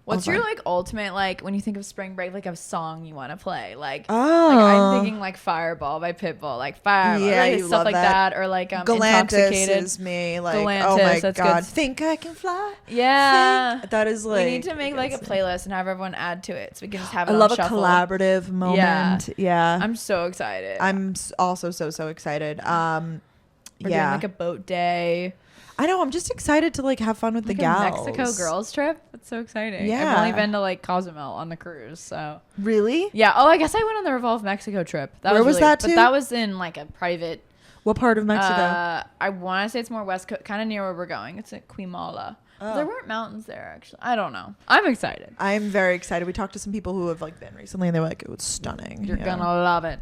What's your like ultimate like when you think of spring break like a song you want to play like I'm thinking like Fireball by Pitbull like Fireball like, stuff like that or like Intoxicated is me like Galantis, oh my that's god good. Think I can fly that is like we need to make like a playlist and have everyone add to it so we can just have it I love on a shuffle. Collaborative moment yeah I'm so excited. I'm also so excited We're doing like a boat day. I know. I'm just excited to like have fun with the gals. Mexico girls trip. That's so exciting. Yeah. I've only been to like Cozumel on the cruise. So really? Yeah. Oh, I guess I went on the Revolve Mexico trip. Where was that too? But that was in like a private. What part of Mexico? I want to say it's more west coast, kind of near where we're going. It's at Quimala. Oh. There weren't mountains there actually. I don't know. I'm excited. I'm very excited. We talked to some people who have like been recently, and they were like, "It was stunning." You're gonna love it.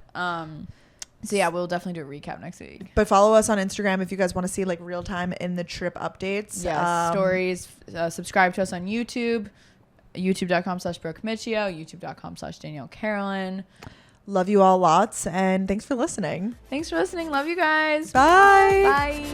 So yeah, we'll definitely do a recap next week. But follow us on Instagram if you guys want to see like real time in the trip updates. Yeah, stories. Subscribe to us on YouTube. YouTube.com/BrookeMitchio. YouTube.com/DanielleCarolyn. Love you all lots, and thanks for listening. Love you guys. Bye. Bye.